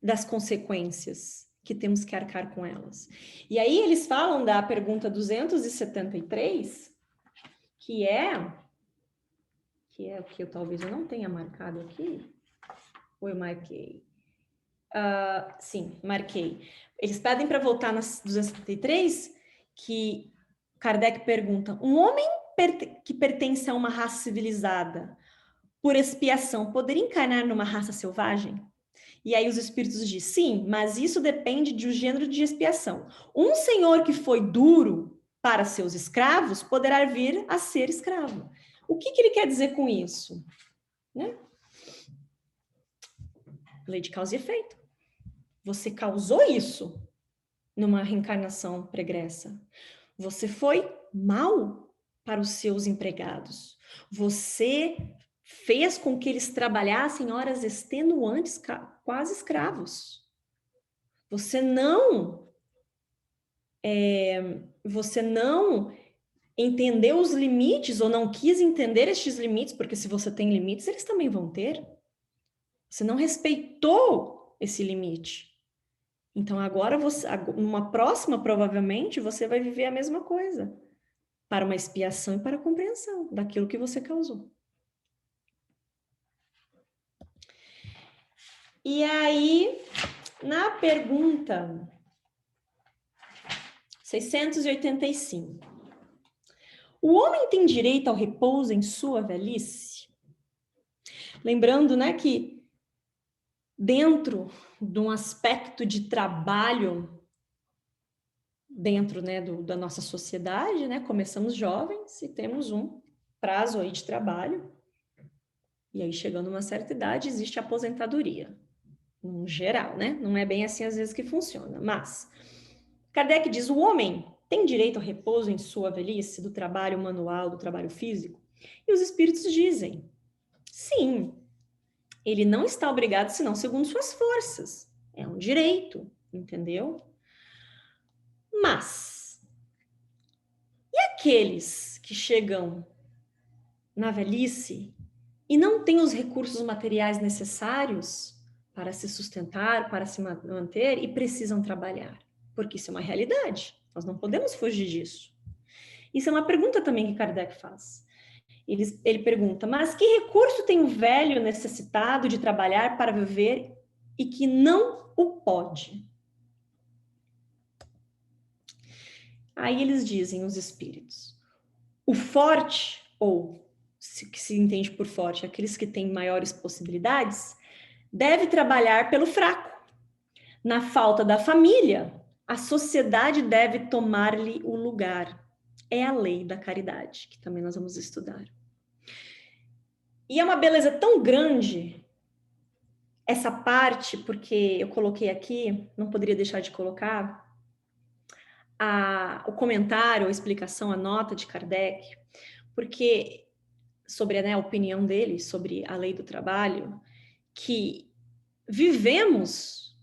das consequências, que temos que arcar com elas. E aí eles falam da pergunta 273, que é o que talvez eu não tenha marcado aqui, ou eu marquei? Sim, marquei. Eles pedem para voltar na 273, que Kardec pergunta, um homem que pertence a uma raça civilizada, por expiação, poderia encarnar numa raça selvagem? E aí os espíritos dizem, sim, mas isso depende do gênero de expiação. Um senhor que foi duro para seus escravos poderá vir a ser escravo. O que ele quer dizer com isso? Né? Lei de causa e efeito. Você causou isso numa reencarnação pregressa. Você foi mal para os seus empregados. Você fez com que eles trabalhassem horas extenuantes, quase escravos. Você não entendeu os limites ou não quis entender estes limites, porque se você tem limites, eles também vão ter. Você não respeitou esse limite. Então agora numa próxima, provavelmente, você vai viver a mesma coisa, para uma expiação e para a compreensão daquilo que você causou. E aí, na pergunta 685, o homem tem direito ao repouso em sua velhice? Lembrando, né, que dentro de um aspecto de trabalho, dentro, né, da nossa sociedade, né, começamos jovens e temos um prazo aí de trabalho, e aí chegando a uma certa idade existe a aposentadoria, no geral, né, não é bem assim às vezes que funciona, mas Kardec diz, o homem tem direito ao repouso em sua velhice, do trabalho manual, do trabalho físico? E os espíritos dizem, sim, ele não está obrigado, senão segundo suas forças. É um direito, entendeu? Mas, e aqueles que chegam na velhice e não têm os recursos materiais necessários para se sustentar, para se manter e precisam trabalhar? Porque isso é uma realidade, nós não podemos fugir disso. Isso é uma pergunta também que Kardec faz. Ele pergunta, mas que recurso tem o velho necessitado de trabalhar para viver e que não o pode? Aí eles dizem, os espíritos, o forte, ou que se entende por forte, aqueles que têm maiores possibilidades, deve trabalhar pelo fraco. Na falta da família, a sociedade deve tomar-lhe o lugar. É a lei da caridade, que também nós vamos estudar. E é uma beleza tão grande essa parte, porque eu coloquei aqui, não poderia deixar de colocar, o comentário, a explicação, a nota de Kardec, porque sobre, né, a opinião dele sobre a lei do trabalho, que vivemos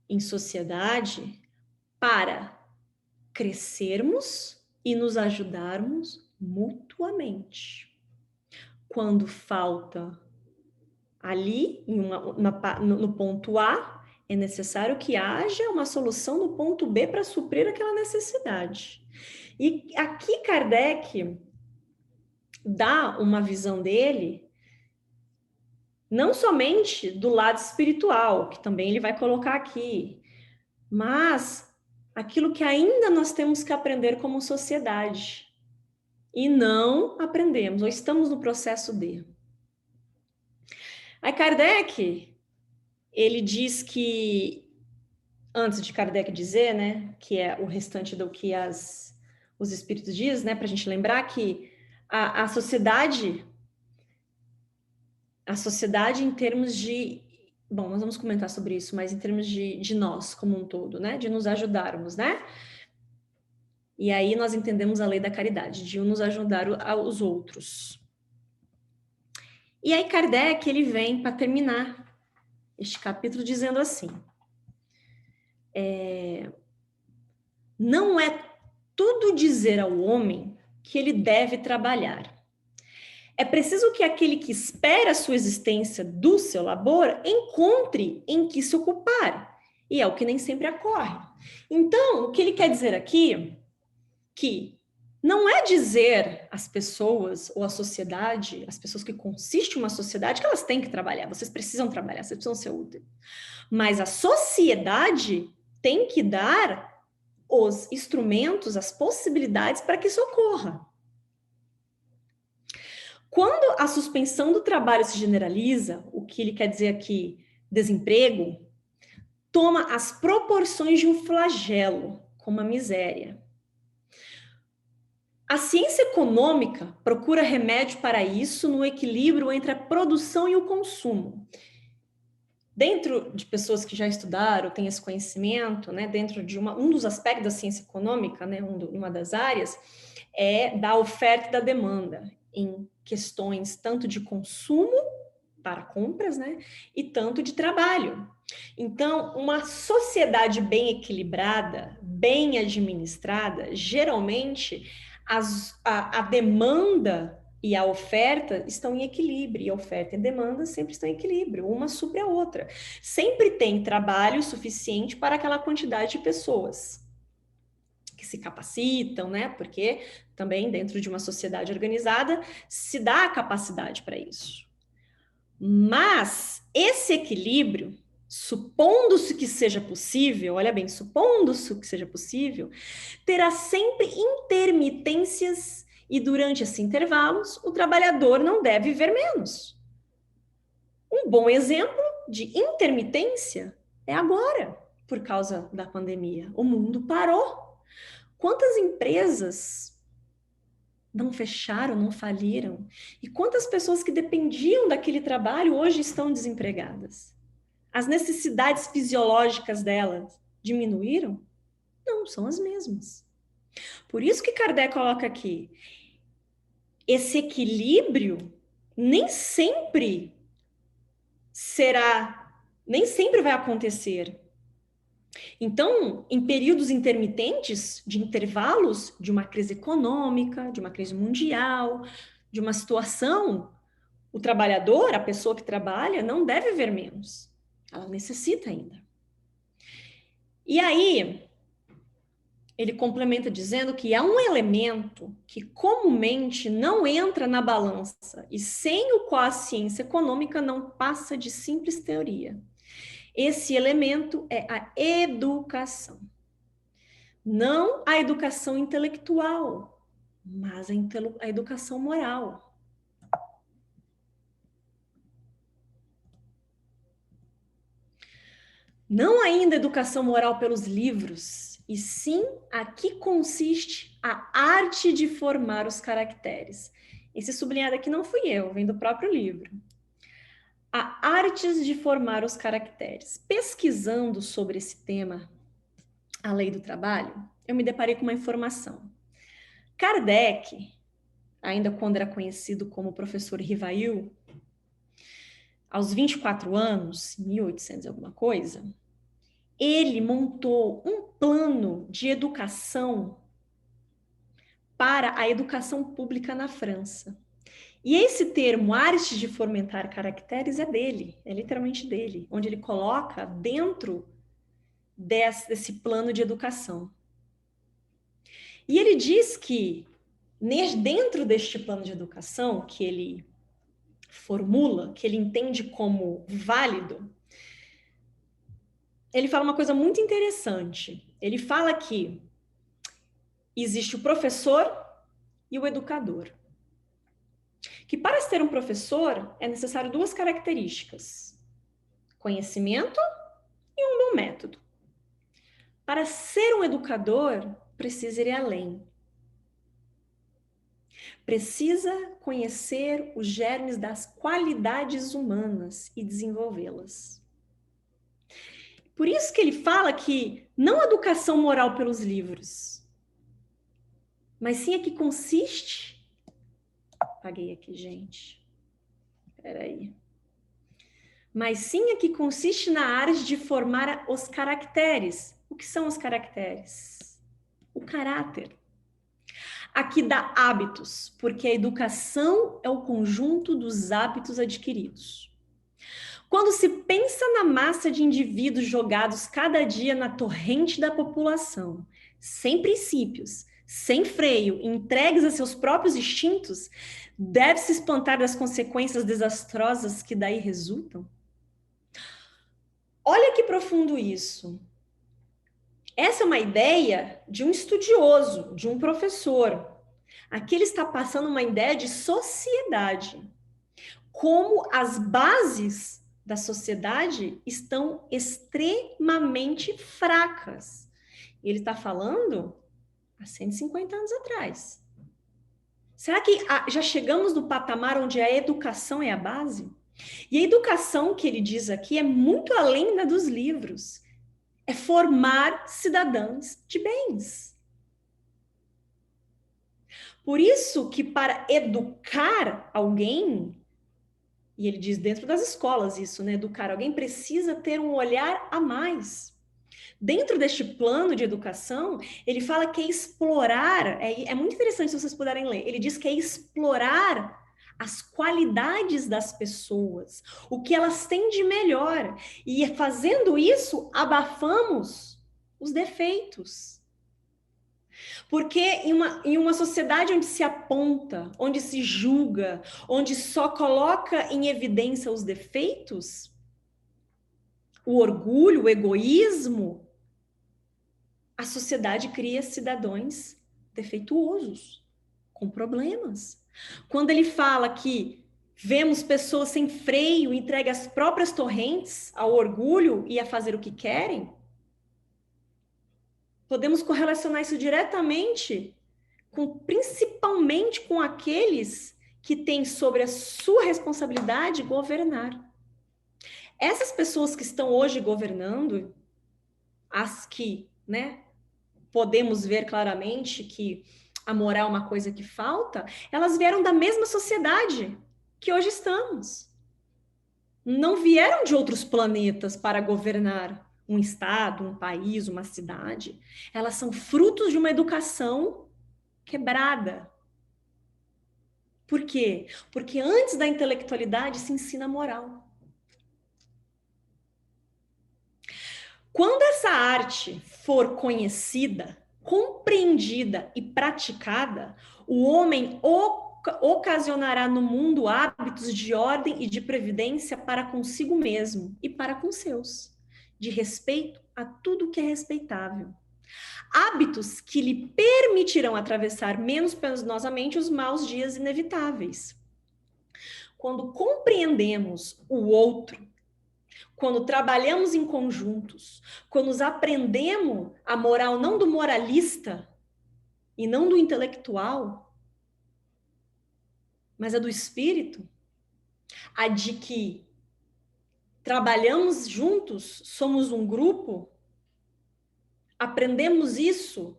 em sociedade para crescermos e nos ajudarmos mutuamente. Quando falta ali, no ponto A, é necessário que haja uma solução no ponto B para suprir aquela necessidade. E aqui Kardec dá uma visão dele, não somente do lado espiritual, que também ele vai colocar aqui, mas aquilo que ainda nós temos que aprender como sociedade. E não aprendemos, ou estamos no processo de. Aí Kardec, ele diz que, antes de Kardec dizer, né, que é o restante do que os espíritos diz, né, para a gente lembrar que a sociedade em termos de... Bom, nós vamos comentar sobre isso, mas em termos de nós como um todo, né, de nos ajudarmos, né? E aí nós entendemos a lei da caridade, de nos ajudar aos outros. E aí Kardec, ele vem para terminar este capítulo dizendo assim: não é tudo dizer ao homem que ele deve trabalhar. É preciso que aquele que espera a sua existência do seu labor encontre em que se ocupar. E é o que nem sempre ocorre. Então, o que ele quer dizer aqui, que não é dizer às pessoas ou à sociedade, as pessoas que consistem uma sociedade, que elas têm que trabalhar, vocês precisam trabalhar, vocês precisam ser úteis. Mas a sociedade tem que dar os instrumentos, as possibilidades para que isso ocorra. Quando a suspensão do trabalho se generaliza, o que ele quer dizer aqui, desemprego, toma as proporções de um flagelo, como a miséria. A ciência econômica procura remédio para isso no equilíbrio entre a produção e o consumo. Dentro de pessoas que já estudaram, têm esse conhecimento, né, dentro de um dos aspectos da ciência econômica, né, uma das áreas, é da oferta e da demanda, em questões tanto de consumo para compras, né, e tanto de trabalho. Então, uma sociedade bem equilibrada, bem administrada, geralmente a demanda e a oferta estão em equilíbrio, e a oferta e a demanda sempre estão em equilíbrio, uma supre a outra. Sempre tem trabalho suficiente para aquela quantidade de pessoas que se capacitam, né? Porque também dentro de uma sociedade organizada se dá a capacidade para isso. Mas esse equilíbrio, supondo-se que seja possível, olha bem, supondo-se que seja possível, terá sempre intermitências e durante esses intervalos o trabalhador não deve ver menos. Um bom exemplo de intermitência é agora, por causa da pandemia. O mundo parou. Quantas empresas não fecharam, não faliram? E quantas pessoas que dependiam daquele trabalho hoje estão desempregadas? As necessidades fisiológicas delas diminuíram? Não, são as mesmas. Por isso que Kardec coloca aqui, esse equilíbrio nem sempre nem sempre vai acontecer. Então, em períodos intermitentes, de intervalos de uma crise econômica, de uma crise mundial, de uma situação, o trabalhador, a pessoa que trabalha, não deve ver menos. Ela necessita ainda. E aí, ele complementa dizendo que há um elemento que comumente não entra na balança e sem o qual a ciência econômica não passa de simples teoria. Esse elemento é a educação. Não a educação intelectual, mas a educação moral. Não ainda a educação moral pelos livros, e sim a que consiste a arte de formar os caracteres. Esse sublinhado aqui não fui eu, vem do próprio livro. A artes de formar os caracteres. Pesquisando sobre esse tema, a lei do trabalho, eu me deparei com uma informação. Kardec, ainda quando era conhecido como professor Rivail, aos 24 anos, 1800 alguma coisa, ele montou um plano de educação para a educação pública na França. E esse termo, arte de fomentar caracteres, é dele, é literalmente dele, onde ele coloca dentro desse plano de educação. E ele diz que, dentro deste plano de educação, que ele formula, que ele entende como válido, ele fala uma coisa muito interessante. Ele fala que existe o professor e o educador. Que para ser um professor é necessário duas características: conhecimento e um bom método. Para ser um educador, precisa ir além. Precisa conhecer os germes das qualidades humanas e desenvolvê-las. Por isso que ele fala que não a educação moral pelos livros, mas sim a que consiste... Apaguei aqui, gente. Espera aí. Mas sim a que consiste na arte de formar os caracteres. O que são os caracteres? O caráter. A que dá hábitos, porque a educação é o conjunto dos hábitos adquiridos. Quando se pensa na massa de indivíduos jogados cada dia na torrente da população, sem princípios, sem freio, entregues a seus próprios instintos, deve-se espantar das consequências desastrosas que daí resultam? Olha que profundo isso. Essa é uma ideia de um estudioso, de um professor. Aqui ele está passando uma ideia de sociedade. Como as bases da sociedade estão extremamente fracas. E ele está falando há 150 anos atrás. Será que já chegamos no patamar onde a educação é a base? E a educação que ele diz aqui é muito além da dos livros. É formar cidadãos de bens. Por isso que para educar alguém, e ele diz dentro das escolas isso, né? Educar alguém precisa ter um olhar a mais. Dentro deste plano de educação, ele fala que é explorar, é muito interessante se vocês puderem ler, ele diz que é explorar as qualidades das pessoas, o que elas têm de melhor. E fazendo isso, abafamos os defeitos. Porque em uma sociedade onde se aponta, onde se julga, onde só coloca em evidência os defeitos, o orgulho, o egoísmo, a sociedade cria cidadãos defeituosos, com problemas. Quando ele fala que vemos pessoas sem freio, entregue às próprias torrentes, ao orgulho e a fazer o que querem, podemos correlacionar isso diretamente principalmente com aqueles que têm sobre a sua responsabilidade governar. Essas pessoas que estão hoje governando, as que, né, podemos ver claramente que a moral é uma coisa que falta, elas vieram da mesma sociedade que hoje estamos. Não vieram de outros planetas para governar um estado, um país, uma cidade. Elas são frutos de uma educação quebrada. Por quê? Porque antes da intelectualidade se ensina a moral. Quando essa arte for conhecida, compreendida e praticada, o homem ocasionará no mundo hábitos de ordem e de previdência para consigo mesmo e para com seus, de respeito a tudo que é respeitável. Hábitos que lhe permitirão atravessar menos penosamente os maus dias inevitáveis. Quando compreendemos o outro, quando trabalhamos em conjuntos, quando nos aprendemos a moral não do moralista e não do intelectual, mas a do espírito, a de que trabalhamos juntos, somos um grupo, aprendemos isso,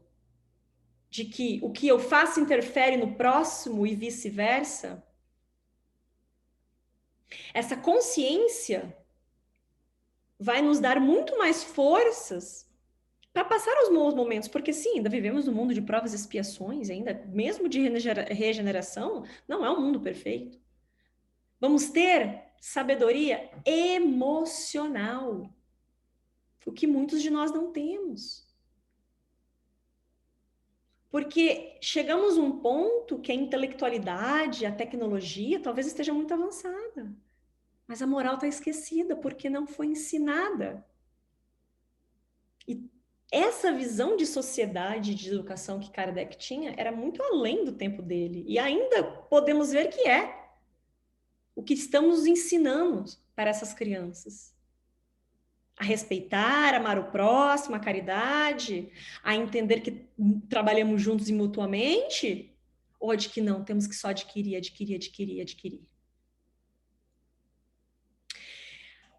de que o que eu faço interfere no próximo e vice-versa. Essa consciência vai nos dar muito mais forças para passar os bons momentos, porque sim, ainda vivemos num mundo de provas e expiações, ainda mesmo de regeneração, não é um mundo perfeito. Vamos ter sabedoria emocional, o que muitos de nós não temos. Porque chegamos a um ponto que a intelectualidade, a tecnologia, talvez esteja muito avançada, mas a moral está esquecida porque não foi ensinada. E essa visão de sociedade, de educação que Kardec tinha, era muito além do tempo dele. E ainda podemos ver que é o que estamos ensinando para essas crianças. A respeitar, amar o próximo, a caridade, a entender que trabalhamos juntos e mutuamente, Ou de que não, temos que só adquirir, adquirir, adquirir, adquirir?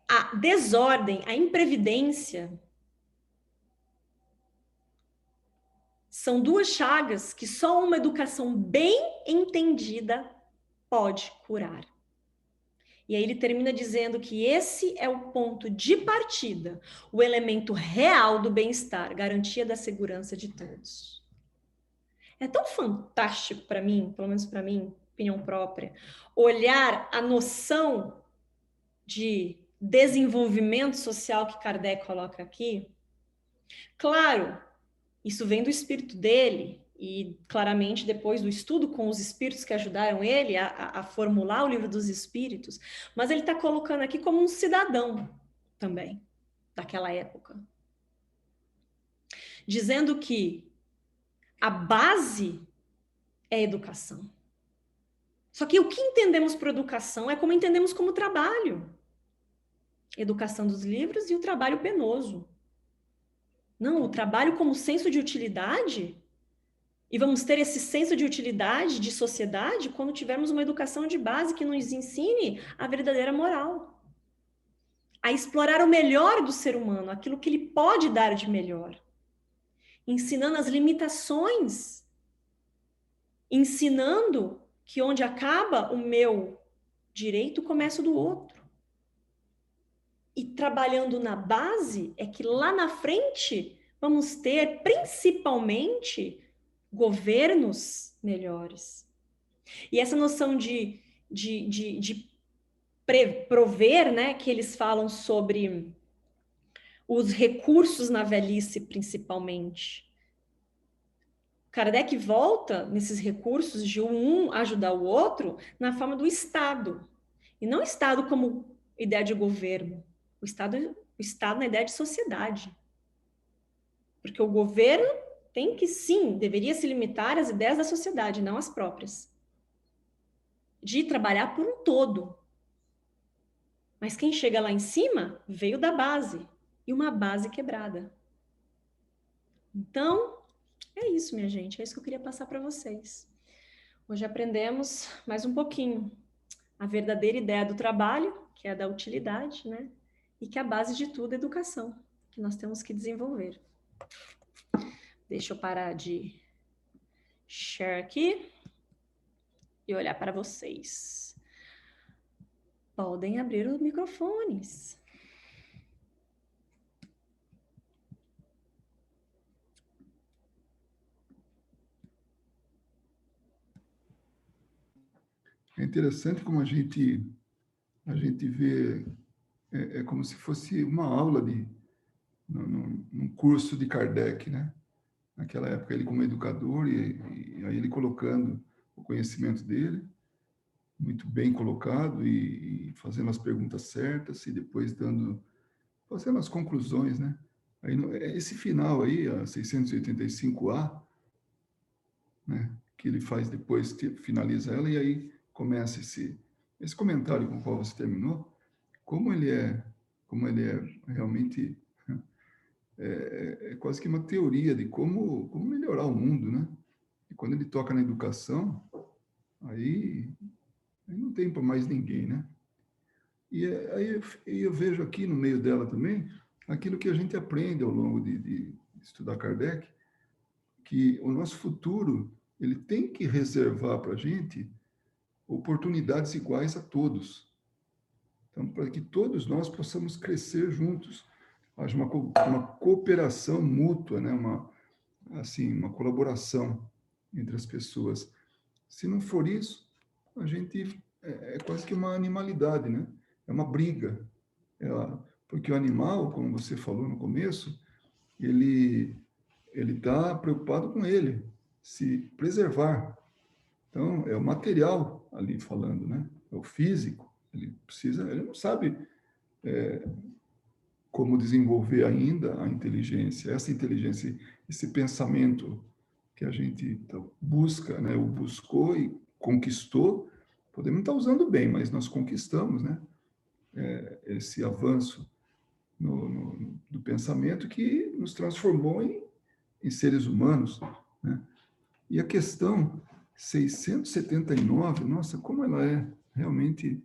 A desordem, a imprevidência, são duas chagas que só uma educação bem entendida pode curar. E aí ele termina dizendo que esse é o ponto de partida, o elemento real do bem-estar, garantia da segurança de todos. É tão fantástico para mim, pelo menos para mim, opinião própria, olhar a noção de desenvolvimento social que Kardec coloca aqui. Claro, isso vem do espírito dele, e claramente depois do estudo com os espíritos que ajudaram ele a formular o livro dos espíritos, mas ele está colocando aqui como um cidadão também, daquela época. Dizendo que a base é a educação. Só que o que entendemos por educação é como entendemos como trabalho. Educação dos livros e o trabalho penoso. Não, o trabalho como senso de utilidade. E vamos ter esse senso de utilidade, de sociedade, quando tivermos uma educação de base que nos ensine a verdadeira moral. A explorar o melhor do ser humano, aquilo que ele pode dar de melhor. Ensinando as limitações. Ensinando que onde acaba o meu direito, começa o do outro. E trabalhando na base, é que lá na frente vamos ter, principalmente, governos melhores. E essa noção de prover, né, que eles falam sobre os recursos na velhice, principalmente. Kardec volta nesses recursos de um ajudar o outro na forma do Estado. E não Estado como ideia de governo. O Estado na ideia de sociedade. Porque o governo tem que, sim, deveria se limitar às ideias da sociedade, não às próprias. De trabalhar por um todo. Mas quem chega lá em cima veio da base. E uma base quebrada. Então, é isso, minha gente. É isso que eu queria passar para vocês. Hoje aprendemos mais um pouquinho a verdadeira ideia do trabalho, que é a da utilidade, né? E que a base de tudo é a educação, que nós temos que desenvolver. Deixa eu parar de share aqui e olhar para vocês. Podem abrir os microfones. É interessante como a gente vê, é como se fosse uma aula num curso de Kardec, né? Naquela época, ele como educador, e aí ele colocando o conhecimento dele, muito bem colocado, e fazendo as perguntas certas, e depois fazendo as conclusões, né? Aí, esse final aí, a 685A, né? Que ele faz depois, finaliza ela, e aí começa esse comentário com o qual você terminou, como ele é realmente quase que uma teoria de como melhorar o mundo, né? E quando ele toca na educação, aí não tem para mais ninguém, né? E aí eu vejo aqui no meio dela também aquilo que a gente aprende ao longo de estudar Kardec, que o nosso futuro ele tem que reservar para a gente oportunidades iguais a todos. Então, para que todos nós possamos crescer juntos, haja uma cooperação mútua, né? Uma colaboração entre as pessoas. Se não for isso, a gente é quase que uma animalidade, né? É uma briga. Porque o animal, como você falou no começo, ele está preocupado com ele, se preservar. Então, é o material ali falando, né? É o físico. Ele não sabe como desenvolver ainda a inteligência. Essa inteligência, esse pensamento que a gente busca, né? O buscou e conquistou, podemos estar usando bem, mas nós conquistamos, né? Esse avanço do pensamento que nos transformou em seres humanos, né? E a questão 679, nossa, como ela é realmente...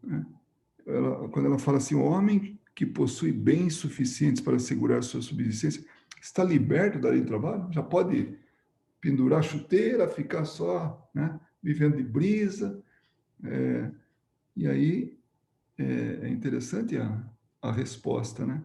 Né? Quando ela fala assim, o homem que possui bens suficientes para assegurar sua subsistência está liberto da lei do trabalho, já pode pendurar a chuteira, ficar só, né, vivendo de brisa. E aí é interessante a resposta, né?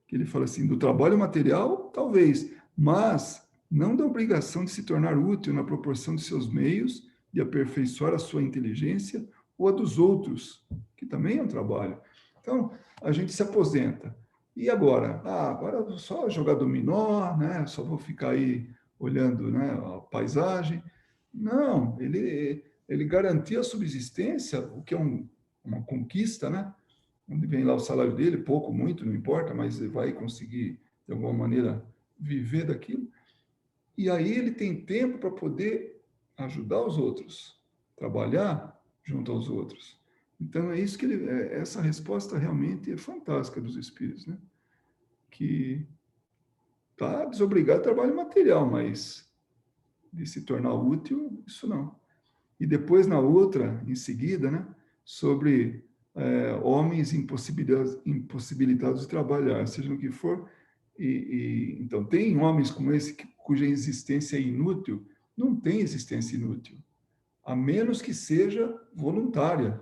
Que ele fala assim, do trabalho material, talvez, mas não da obrigação de se tornar útil na proporção de seus meios, de aperfeiçoar a sua inteligência ou a dos outros, que também é um trabalho. Então, a gente se aposenta. E agora? Agora eu vou só jogar dominó, né? Só vou ficar aí olhando, né, a paisagem. Não, ele garantia a subsistência, o que é uma conquista, né? Onde vem lá o salário dele, pouco, muito, não importa, mas ele vai conseguir, de alguma maneira, viver daquilo. E aí ele tem tempo para poder ajudar os outros, trabalhar junto aos outros. Então, é isso que essa resposta realmente é fantástica dos espíritos, né? Que está desobrigado ao trabalho material, mas de se tornar útil, isso não. E depois, na outra, em seguida, né, sobre homens impossibilitados de trabalhar, seja no que for. Então, tem homens como esse cuja existência é inútil? Não tem existência inútil, a menos que seja voluntária.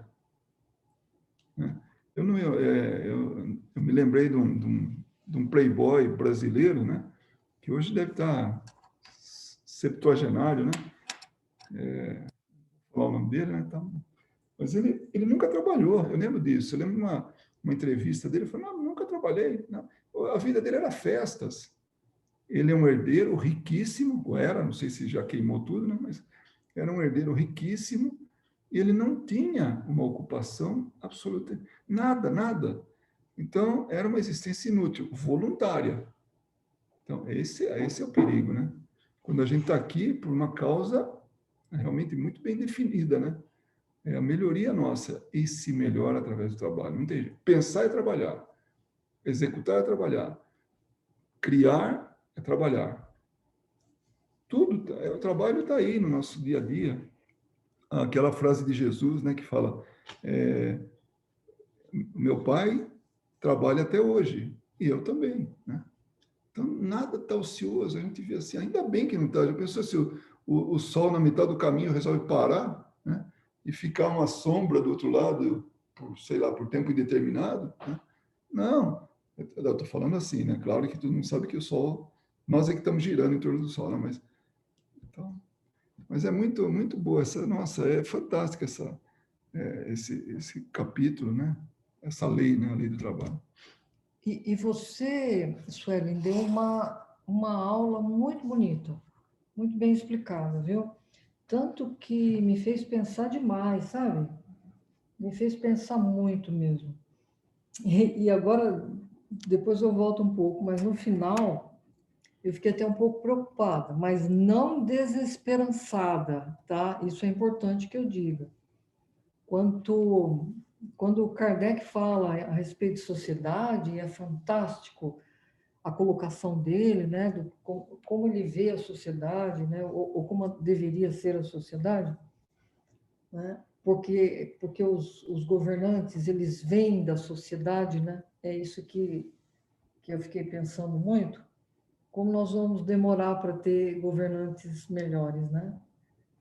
Né? Eu, não, eu me lembrei de um playboy brasileiro, né, que hoje deve estar septuagenário, né? Falar o nome dele, né? Então, mas ele nunca trabalhou, eu lembro disso. Eu lembro de uma entrevista dele, ele falou, não, nunca trabalhei. Não. A vida dele era festas. Ele é um herdeiro riquíssimo, ou era, não sei se já queimou tudo, né? Mas era um herdeiro riquíssimo, e ele não tinha uma ocupação absoluta, nada, nada. Então, era uma existência inútil, voluntária. Então, esse é o perigo, né? Quando a gente está aqui por uma causa realmente muito bem definida, né? É a melhoria nossa e se melhora através do trabalho. Não tem jeito. Pensar é trabalhar, executar é trabalhar, criar é trabalhar. Tudo, o trabalho está aí no nosso dia a dia. Aquela frase de Jesus, né, que fala: meu pai trabalha até hoje e eu também, né? Então nada está ocioso. A gente vê assim, ainda bem que não está. Já pensou se o sol na metade do caminho resolve parar, né? E ficar uma sombra do outro lado por, sei lá, por tempo indeterminado, né? Não, eu estou falando assim, né? Claro que todo mundo sabe que o Sol, nós é que estamos girando em torno do Sol, né? Então, mas é muito, muito boa essa, nossa, é fantástica esse capítulo, né? Essa lei, né? A lei do trabalho. E você, Suelen, deu uma aula muito bonita, muito bem explicada, viu? Tanto que me fez pensar demais, sabe? Me fez pensar muito mesmo. E agora, depois eu volto um pouco, mas no final eu fiquei até um pouco preocupada, mas não desesperançada, tá? Isso é importante que eu diga. Quando o Kardec fala a respeito de sociedade, é fantástico a colocação dele, né, como ele vê a sociedade, né, ou como deveria ser a sociedade, né, porque os governantes, eles vêm da sociedade, né, é isso que eu fiquei pensando muito, como nós vamos demorar para ter governantes melhores, né,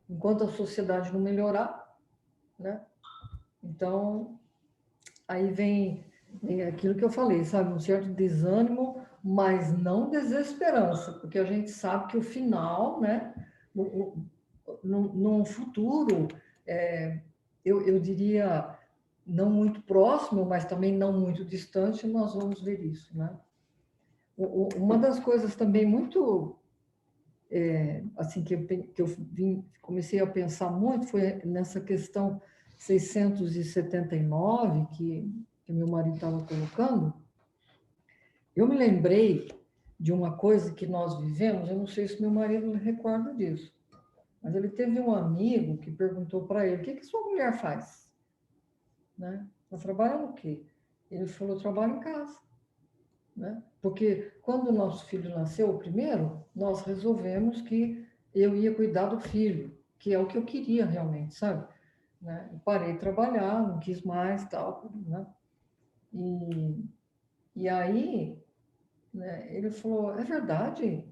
enquanto a sociedade não melhorar, né, então, aí vem aquilo que eu falei, sabe, um certo desânimo, mas não desesperança, porque a gente sabe que o final, né, num futuro, eu diria, não muito próximo, mas também não muito distante, nós vamos ver isso, né? Uma das coisas também muito, assim, comecei a pensar muito foi nessa questão 679, que meu marido estava colocando. Eu me lembrei de uma coisa que nós vivemos, eu não sei se meu marido recorda disso, mas ele teve um amigo que perguntou para ele: o que sua mulher faz? Né? Ela trabalha no quê? Ele falou: trabalho em casa. Né? Porque quando o nosso filho nasceu, o primeiro, nós resolvemos que eu ia cuidar do filho. que é o que eu queria realmente, sabe? Né? Eu parei de trabalhar, não quis mais, tal, né? E aí, né, ele falou, é verdade?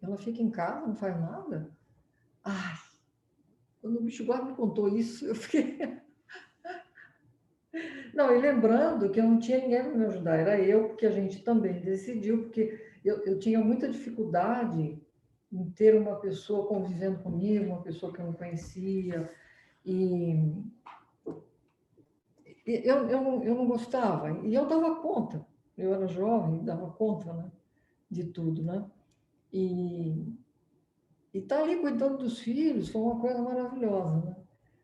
Ela fica em casa, não faz nada? Ai, quando o bicho guarda me contou isso, eu fiquei... Não, e lembrando que eu não tinha ninguém para me ajudar, era eu, porque a gente também decidiu, porque eu tinha muita dificuldade em ter uma pessoa convivendo comigo, uma pessoa que eu não conhecia, e eu não gostava, e eu dava conta, eu era jovem, dava conta, né, de tudo, né? E estar ali cuidando dos filhos foi uma coisa maravilhosa, né?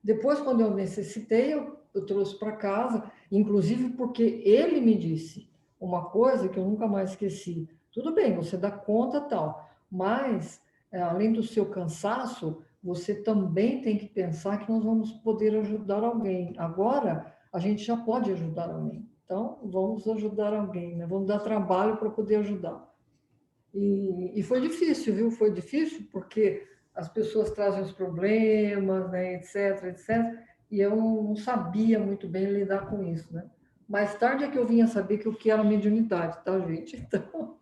Depois, quando eu necessitei, eu trouxe para casa, inclusive porque ele me disse uma coisa que eu nunca mais esqueci. Tudo bem, você dá conta tal, mas além do seu cansaço, você também tem que pensar que nós vamos poder ajudar alguém. Agora, a gente já pode ajudar alguém. Então, vamos ajudar alguém, né? Vamos dar trabalho para poder ajudar. E foi difícil, viu? Foi difícil porque as pessoas trazem os problemas, né, etc, etc. E eu não sabia muito bem lidar com isso, né? Mais tarde é que eu vinha saber que o que era mediunidade, tá, gente? Então,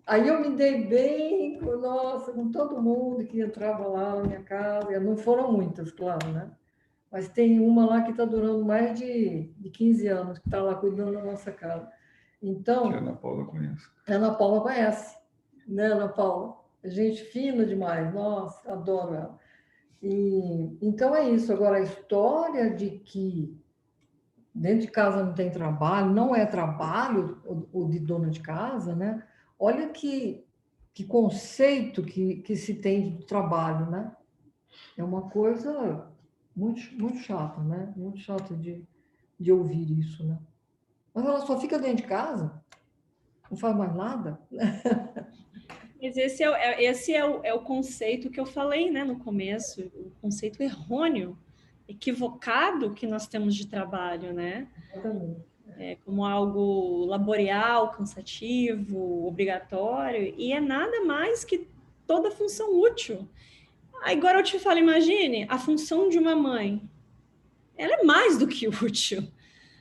aí eu me dei bem, nossa, com todo mundo que entrava lá na minha casa. Não foram muitas, claro, né? Mas tem uma lá que está durando mais de 15 anos, que está lá cuidando da nossa casa. Então, Que a Ana Paula conhece. a Ana Paula conhece, né, Ana Paula? Gente fina demais, nossa, adoro ela. Então é isso. Agora, a história de que dentro de casa não tem trabalho, não é trabalho o de dona de casa, né? Olha que conceito que se tem de trabalho, né? É uma coisa muito chata, né? Muito chata de ouvir isso, né? Mas ela só fica dentro de casa, não faz mais nada. Mas esse é o conceito que eu falei, né, no começo, o conceito errôneo, equivocado que nós temos de trabalho, né? Exatamente. Como algo laboral, cansativo, obrigatório, e é nada mais que toda função útil. Agora eu te falo, imagine a função de uma mãe. Ela é mais do que útil,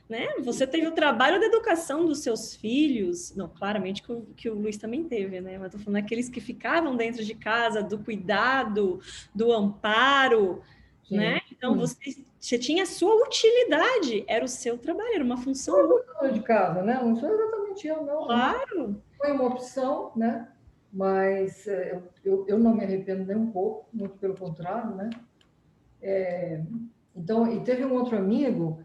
né? Você teve o trabalho da educação dos seus filhos, não, claramente que o Luiz também teve, né? Mas estou falando daqueles que ficavam dentro de casa, do cuidado, do amparo, Sim, né? Então sim. você tinha a sua utilidade, era o seu trabalho, era uma função útil, Dona de casa, né? Não sou exatamente eu, não. claro. Foi uma opção, né? Mas eu não me arrependo nem um pouco, muito pelo contrário, né? Então, e teve um outro amigo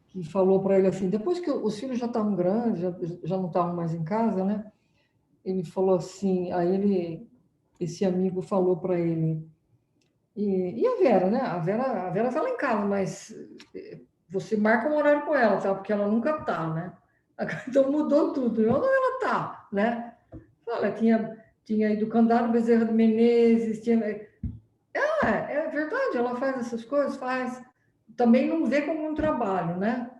que falou para ele assim, depois que os filhos já estavam grandes, já não estavam mais em casa, né? Ele falou assim, esse amigo falou para ele, e a Vera, né? A Vera tá lá em casa, mas você marca um horário com ela, tá? Porque ela nunca tá, né? Então mudou tudo. Onde ela tá, né? Olha, tinha ido Candário Bezerra de Menezes, é verdade, ela faz essas coisas, faz. Também não vê como um trabalho, né?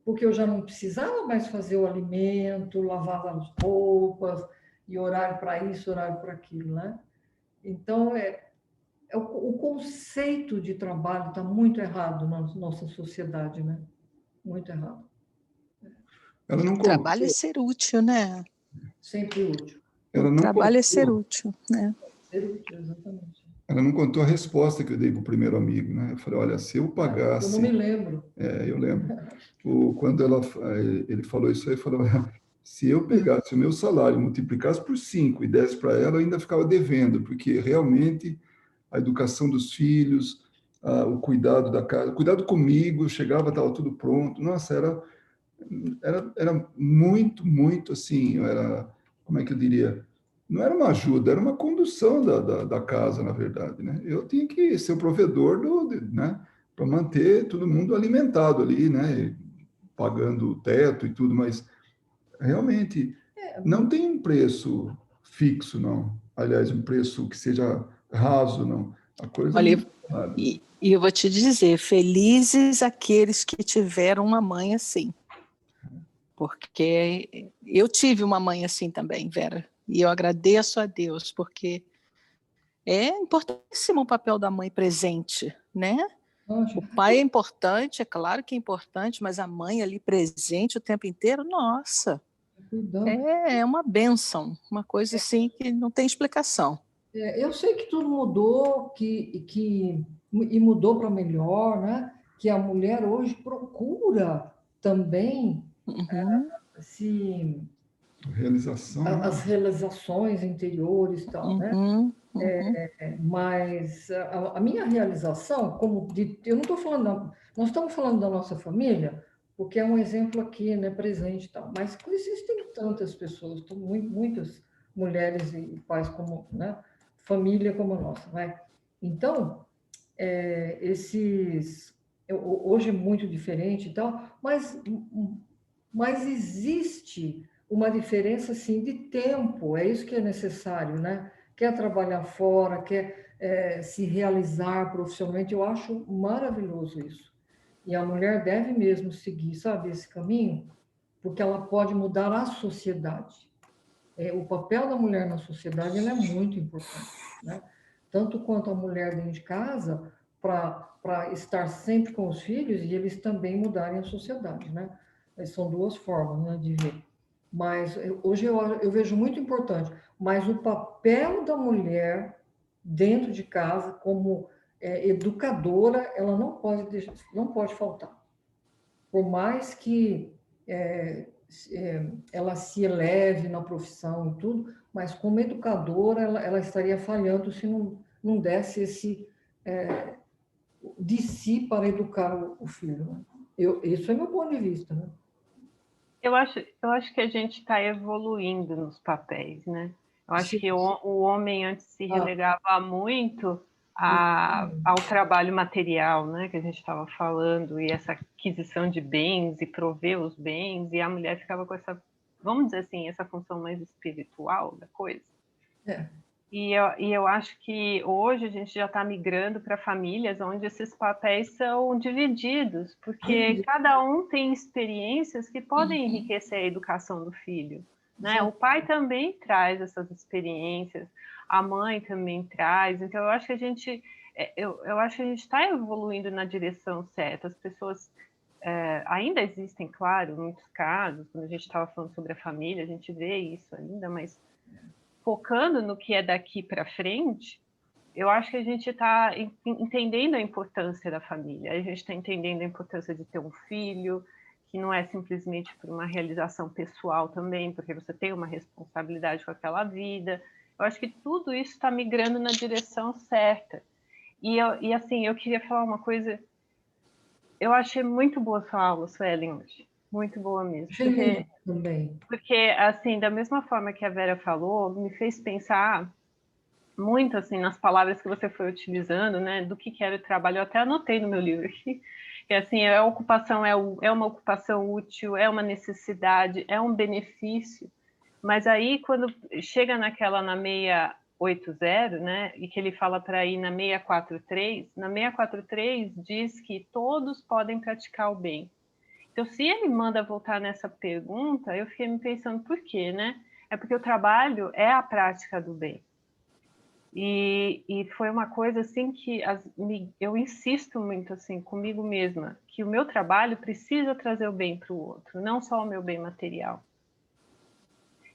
Porque eu já não precisava mais fazer o alimento, lavar as roupas, e horário para isso, horário para aquilo, né? Então, o conceito de trabalho está muito errado na nossa sociedade, né? Muito errado. Ela não Trabalho é contou, ser útil, né? Sempre útil. ela O não trabalho é ser contou, útil, né? Ser útil, exatamente. ela não contou a resposta que eu dei para o primeiro amigo, né? Eu falei, olha, se eu Eu não pagasse, me lembro. eu lembro, quando ele falou isso aí, falou, se eu pegasse o meu salário, multiplicasse por 5 e desse para ela, eu ainda ficava devendo, porque realmente a educação dos filhos, o cuidado da casa, o cuidado comigo, chegava, estava tudo pronto. Nossa, era muito, muito assim, como é que eu diria? Não era uma ajuda, era uma condução da casa, na verdade, né? Eu tinha que ser o provedor né? Para manter todo mundo alimentado ali, né? Pagando o teto e tudo, mas realmente não tem um preço fixo, não. Aliás, um preço que seja raso, não. A coisa é Olha, muito rara. e eu vou te dizer, felizes aqueles que tiveram uma mãe assim. Porque eu tive uma mãe assim também, Vera. E eu agradeço a Deus, porque É importantíssimo o papel da mãe presente, né? Acho. O pai é importante, é claro que é importante, mas a mãe ali presente o tempo inteiro, nossa, Cuidando. é uma bênção, uma coisa assim que não tem explicação. Eu sei que tudo mudou, e mudou para melhor, né? Que a mulher hoje procura também Uhum, se, Realização, né? as realizações interiores e tal, né? uhum, uhum, Mas a minha realização, eu não estou falando, nós estamos falando da nossa família, porque é um exemplo aqui, né, presente e tal, mas existem tantas pessoas, muitas mulheres e pais como, né, família como a nossa, né? Então, hoje é muito diferente e tal, mas existe uma diferença, sim, de tempo, é isso que é necessário, né? Quer trabalhar fora, quer se realizar profissionalmente, eu acho maravilhoso isso. E a mulher deve mesmo seguir, sabe, esse caminho, porque ela pode mudar a sociedade. O papel da mulher na sociedade ela é muito importante, né? Tanto quanto a mulher dentro de casa, para estar sempre com os filhos e eles também mudarem a sociedade, né? São duas formas, né, de ver. Mas hoje eu vejo muito importante, mas o papel da mulher dentro de casa como educadora, ela não pode faltar. Por mais que ela se eleve na profissão e tudo, mas como educadora ela estaria falhando se não desse esse de si para educar o filho. Né? Isso é meu ponto de vista. Né? Eu acho que a gente está evoluindo nos papéis, né? Eu acho que o homem antes se relegava muito ao trabalho material, né? Que a gente estava falando, e essa aquisição de bens e prover os bens, e a mulher ficava com essa, vamos dizer assim, essa função mais espiritual da coisa. É. E eu acho que hoje a gente já está migrando para famílias onde esses papéis são divididos, porque cada um tem experiências que podem enriquecer a educação do filho. Né? O pai também traz essas experiências, a mãe também traz. Então, eu acho que a gente está evoluindo na direção certa. As pessoas ainda existem, claro, muitos casos. Quando a gente estava falando sobre a família, a gente vê isso ainda, mas focando no que é daqui para frente, eu acho que a gente está entendendo a importância da família, a gente está entendendo a importância de ter um filho, que não é simplesmente por uma realização pessoal também, porque você tem uma responsabilidade com aquela vida. Eu acho que tudo isso está migrando na direção certa. E assim, eu queria falar uma coisa. Eu achei muito boa sua aula, Suelen, hoje. Muito boa mesmo. Porque, assim, da mesma forma que a Vera falou, me fez pensar muito, assim, nas palavras que você foi utilizando, né, do que era o trabalho. Eu até anotei no meu livro aqui, que, assim, a ocupação é uma ocupação útil, é uma necessidade, é um benefício. Mas aí, quando chega na 680, né, e que ele fala para ir na 643 diz que todos podem praticar o bem. Então, se ele manda voltar nessa pergunta, eu fiquei me pensando por quê, né? É porque o trabalho é a prática do bem. E foi uma coisa assim que eu insisto muito assim comigo mesma, que o meu trabalho precisa trazer o bem para o outro, não só o meu bem material.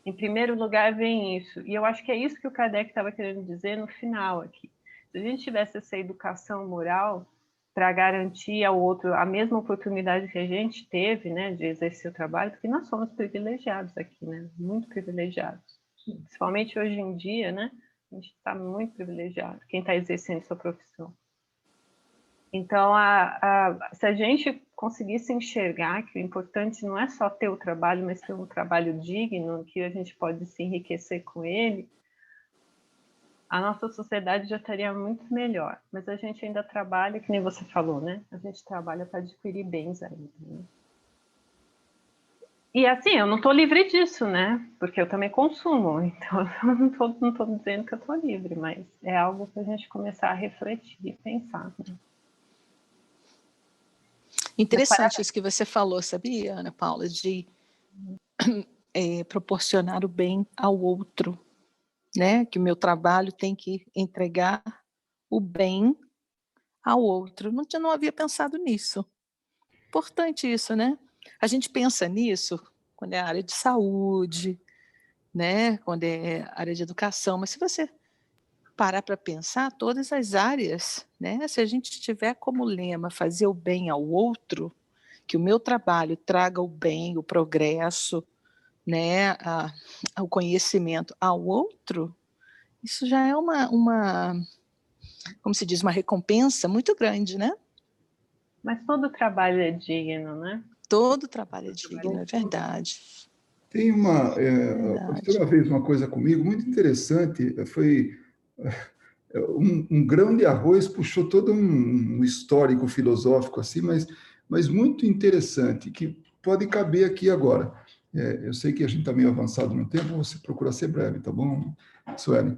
Em primeiro lugar vem isso, e eu acho que é isso que o Kardec estava querendo dizer no final aqui. Se a gente tivesse essa educação moral para garantir ao outro a mesma oportunidade que a gente teve, né, de exercer o trabalho, porque nós somos privilegiados aqui, né, muito privilegiados. Principalmente hoje em dia, né, a gente está muito privilegiado, quem está exercendo sua profissão. Então, se a gente conseguisse enxergar que o importante não é só ter o trabalho, mas ter um trabalho digno, que a gente pode se enriquecer com ele, a nossa sociedade já estaria muito melhor. Mas a gente ainda trabalha, que nem você falou, né? A gente trabalha para adquirir bens ainda. Né? E assim, eu não estou livre disso, né? Porque eu também consumo, então eu não estou dizendo que eu estou livre, mas é algo para a gente começar a refletir e pensar. Né? Interessante isso que você falou, sabia, Ana Paula, de proporcionar o bem ao outro, né? Que o meu trabalho tem que entregar o bem ao outro. Não havia pensado nisso. Importante isso, né? A gente pensa nisso quando é a área de saúde, né? Quando é a área de educação, mas se você parar para pensar, todas as áreas, né? Se a gente tiver como lema fazer o bem ao outro, que o meu trabalho traga o bem, o progresso, né? O conhecimento ao outro, isso já é como se diz, uma recompensa muito grande, né? Mas todo trabalho é digno, né? Todo trabalho é digno, é verdade. Tem aconteceu uma vez uma coisa comigo muito interessante, foi um grão de arroz puxou todo um histórico filosófico assim, mas muito interessante, que pode caber aqui agora. Eu sei que a gente está meio avançado no tempo, você procura ser breve, tá bom, Suelen?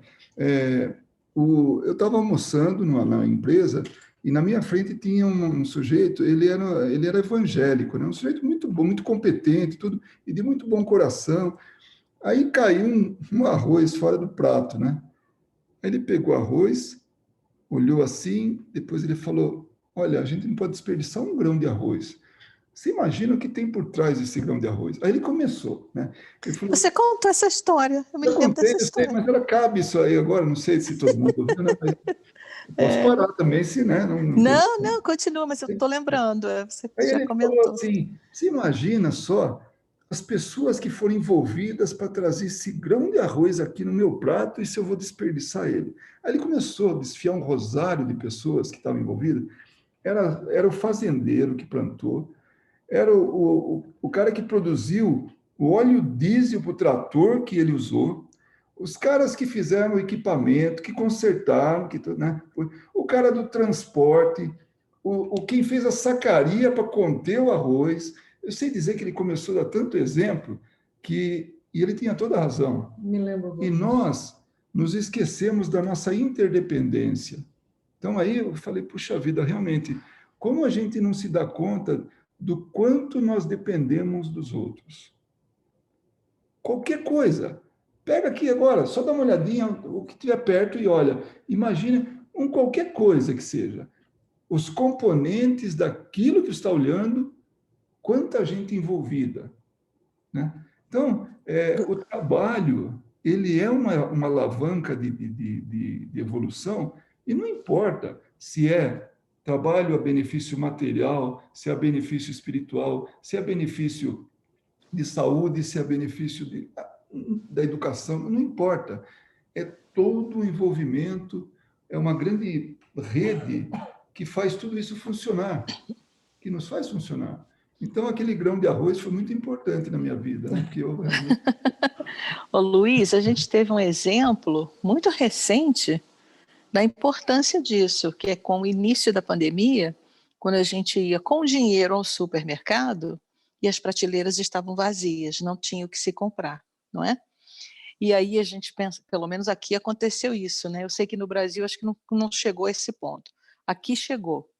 Eu estava almoçando na empresa e na minha frente tinha um sujeito, ele era evangélico, né? Um sujeito muito bom, muito competente, tudo, e de muito bom coração. Aí caiu um arroz fora do prato, né? Aí ele pegou arroz, olhou assim, depois ele falou: Olha, a gente não pode desperdiçar um grão de arroz. Você imagina o que tem por trás desse grão de arroz? Aí ele começou, né? Ele falou: Você contou essa história, eu me Eu lembro contei, dessa eu sei, história. mas ela cabe isso aí agora, não sei se todo mundo ouviu, né? Mas eu posso parar também, se né, não tem. Não, continua, mas eu estou lembrando, você Aí já ele falou comentou. assim: Você imagina só as pessoas que foram envolvidas para trazer esse grão de arroz aqui no meu prato e se eu vou desperdiçar ele? Aí ele começou a desfiar um rosário de pessoas que estavam envolvidas. Era o fazendeiro que plantou, era o cara que produziu o óleo diesel para o trator que ele usou, os caras que fizeram o equipamento, que consertaram, né? O cara do transporte, quem fez a sacaria para conter o arroz. Eu sei dizer que ele começou a dar tanto exemplo e ele tinha toda a razão. Me lembro E disso. nós nos esquecemos da nossa interdependência. Então aí eu falei, puxa vida, realmente, como a gente não se dá conta do quanto nós dependemos dos outros? Qualquer coisa. Pega aqui agora, só dá uma olhadinha, o que tiver perto e olha. Imagina qualquer coisa que seja. Os componentes daquilo que está olhando, quanta gente envolvida. Né? Então, o trabalho, ele é uma alavanca de evolução, e não importa se é trabalho a benefício material, se é a benefício espiritual, se é benefício de saúde, se é benefício da educação, não importa. É todo o envolvimento, é uma grande rede que faz tudo isso funcionar, que nos faz funcionar. Então, aquele grão de arroz foi muito importante na minha vida, né? Porque eu realmente... Ô, Luiz, a gente teve um exemplo muito recente da importância disso, que é com o início da pandemia, quando a gente ia com dinheiro ao supermercado e as prateleiras estavam vazias, não tinha o que se comprar, não é? E aí a gente pensa, pelo menos aqui aconteceu isso, né? Eu sei que no Brasil acho que não chegou a esse ponto. Aqui chegou.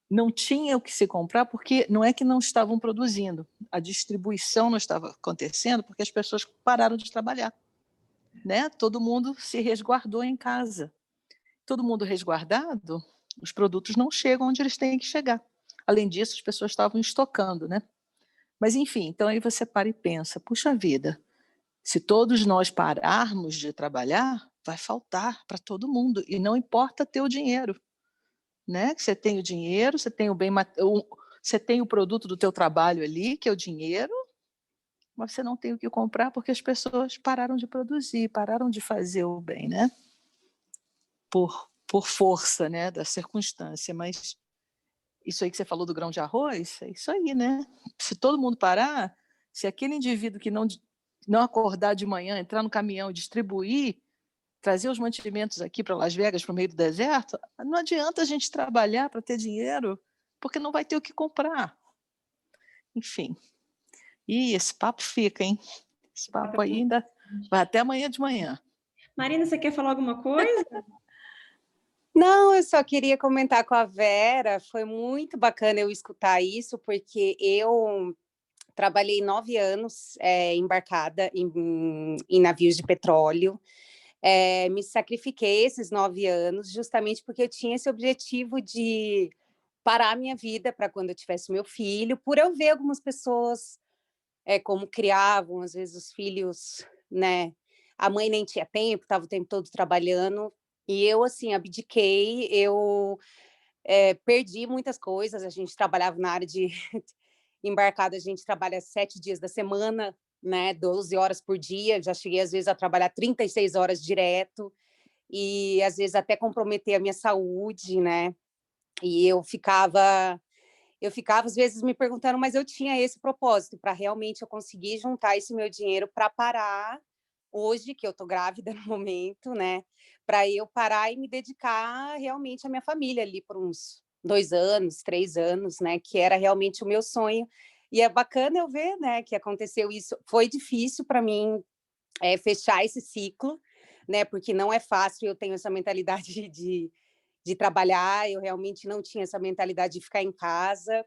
Não tinha o que se comprar porque não é que não estavam produzindo, a distribuição não estava acontecendo porque as pessoas pararam de trabalhar, né? Todo mundo se resguardou em casa. Todo mundo resguardado, os produtos não chegam onde eles têm que chegar. Além disso, as pessoas estavam estocando, né? Mas enfim, então aí você para e pensa, puxa vida, se todos nós pararmos de trabalhar, vai faltar para todo mundo e não importa ter o dinheiro. Né? Que você tem o dinheiro, você tem você tem o produto do teu trabalho ali, que é o dinheiro, mas você não tem o que comprar porque as pessoas pararam de produzir, pararam de fazer o bem, né? Por força, né, da circunstância. Mas isso aí que você falou do grão de arroz, é isso aí, né? Se todo mundo parar, se aquele indivíduo que não acordar de manhã, entrar no caminhão e distribuir, trazer os mantimentos aqui para Las Vegas, para o meio do deserto, não adianta a gente trabalhar para ter dinheiro, porque não vai ter o que comprar. Enfim. E esse papo fica, hein? Esse papo aí ainda vai até amanhã de manhã. Marina, você quer falar alguma coisa? Não, eu só queria comentar com a Vera, foi muito bacana eu escutar isso, porque eu trabalhei 9 anos embarcada em navios de petróleo, Me sacrifiquei esses 9 anos, justamente porque eu tinha esse objetivo de parar a minha vida para quando eu tivesse meu filho, por eu ver algumas pessoas como criavam, às vezes, os filhos, né? A mãe nem tinha tempo, estava o tempo todo trabalhando, e eu, assim, abdiquei, eu perdi muitas coisas. A gente trabalhava na área de embarcado, a gente trabalha 7 dias da semana, né? 12 horas por dia, já cheguei, às vezes, a trabalhar 36 horas direto, e às vezes até comprometer a minha saúde, né? E eu ficava às vezes me perguntando, mas eu tinha esse propósito para realmente eu conseguir juntar esse meu dinheiro para parar hoje, que eu tô grávida no momento, né? Para eu parar e me dedicar realmente à minha família ali por uns 2 anos, 3 anos, né? Que era realmente o meu sonho. E é bacana eu ver, né, que aconteceu isso. Foi difícil para mim fechar esse ciclo, né? Porque não é fácil, eu tenho essa mentalidade de trabalhar, eu realmente não tinha essa mentalidade de ficar em casa.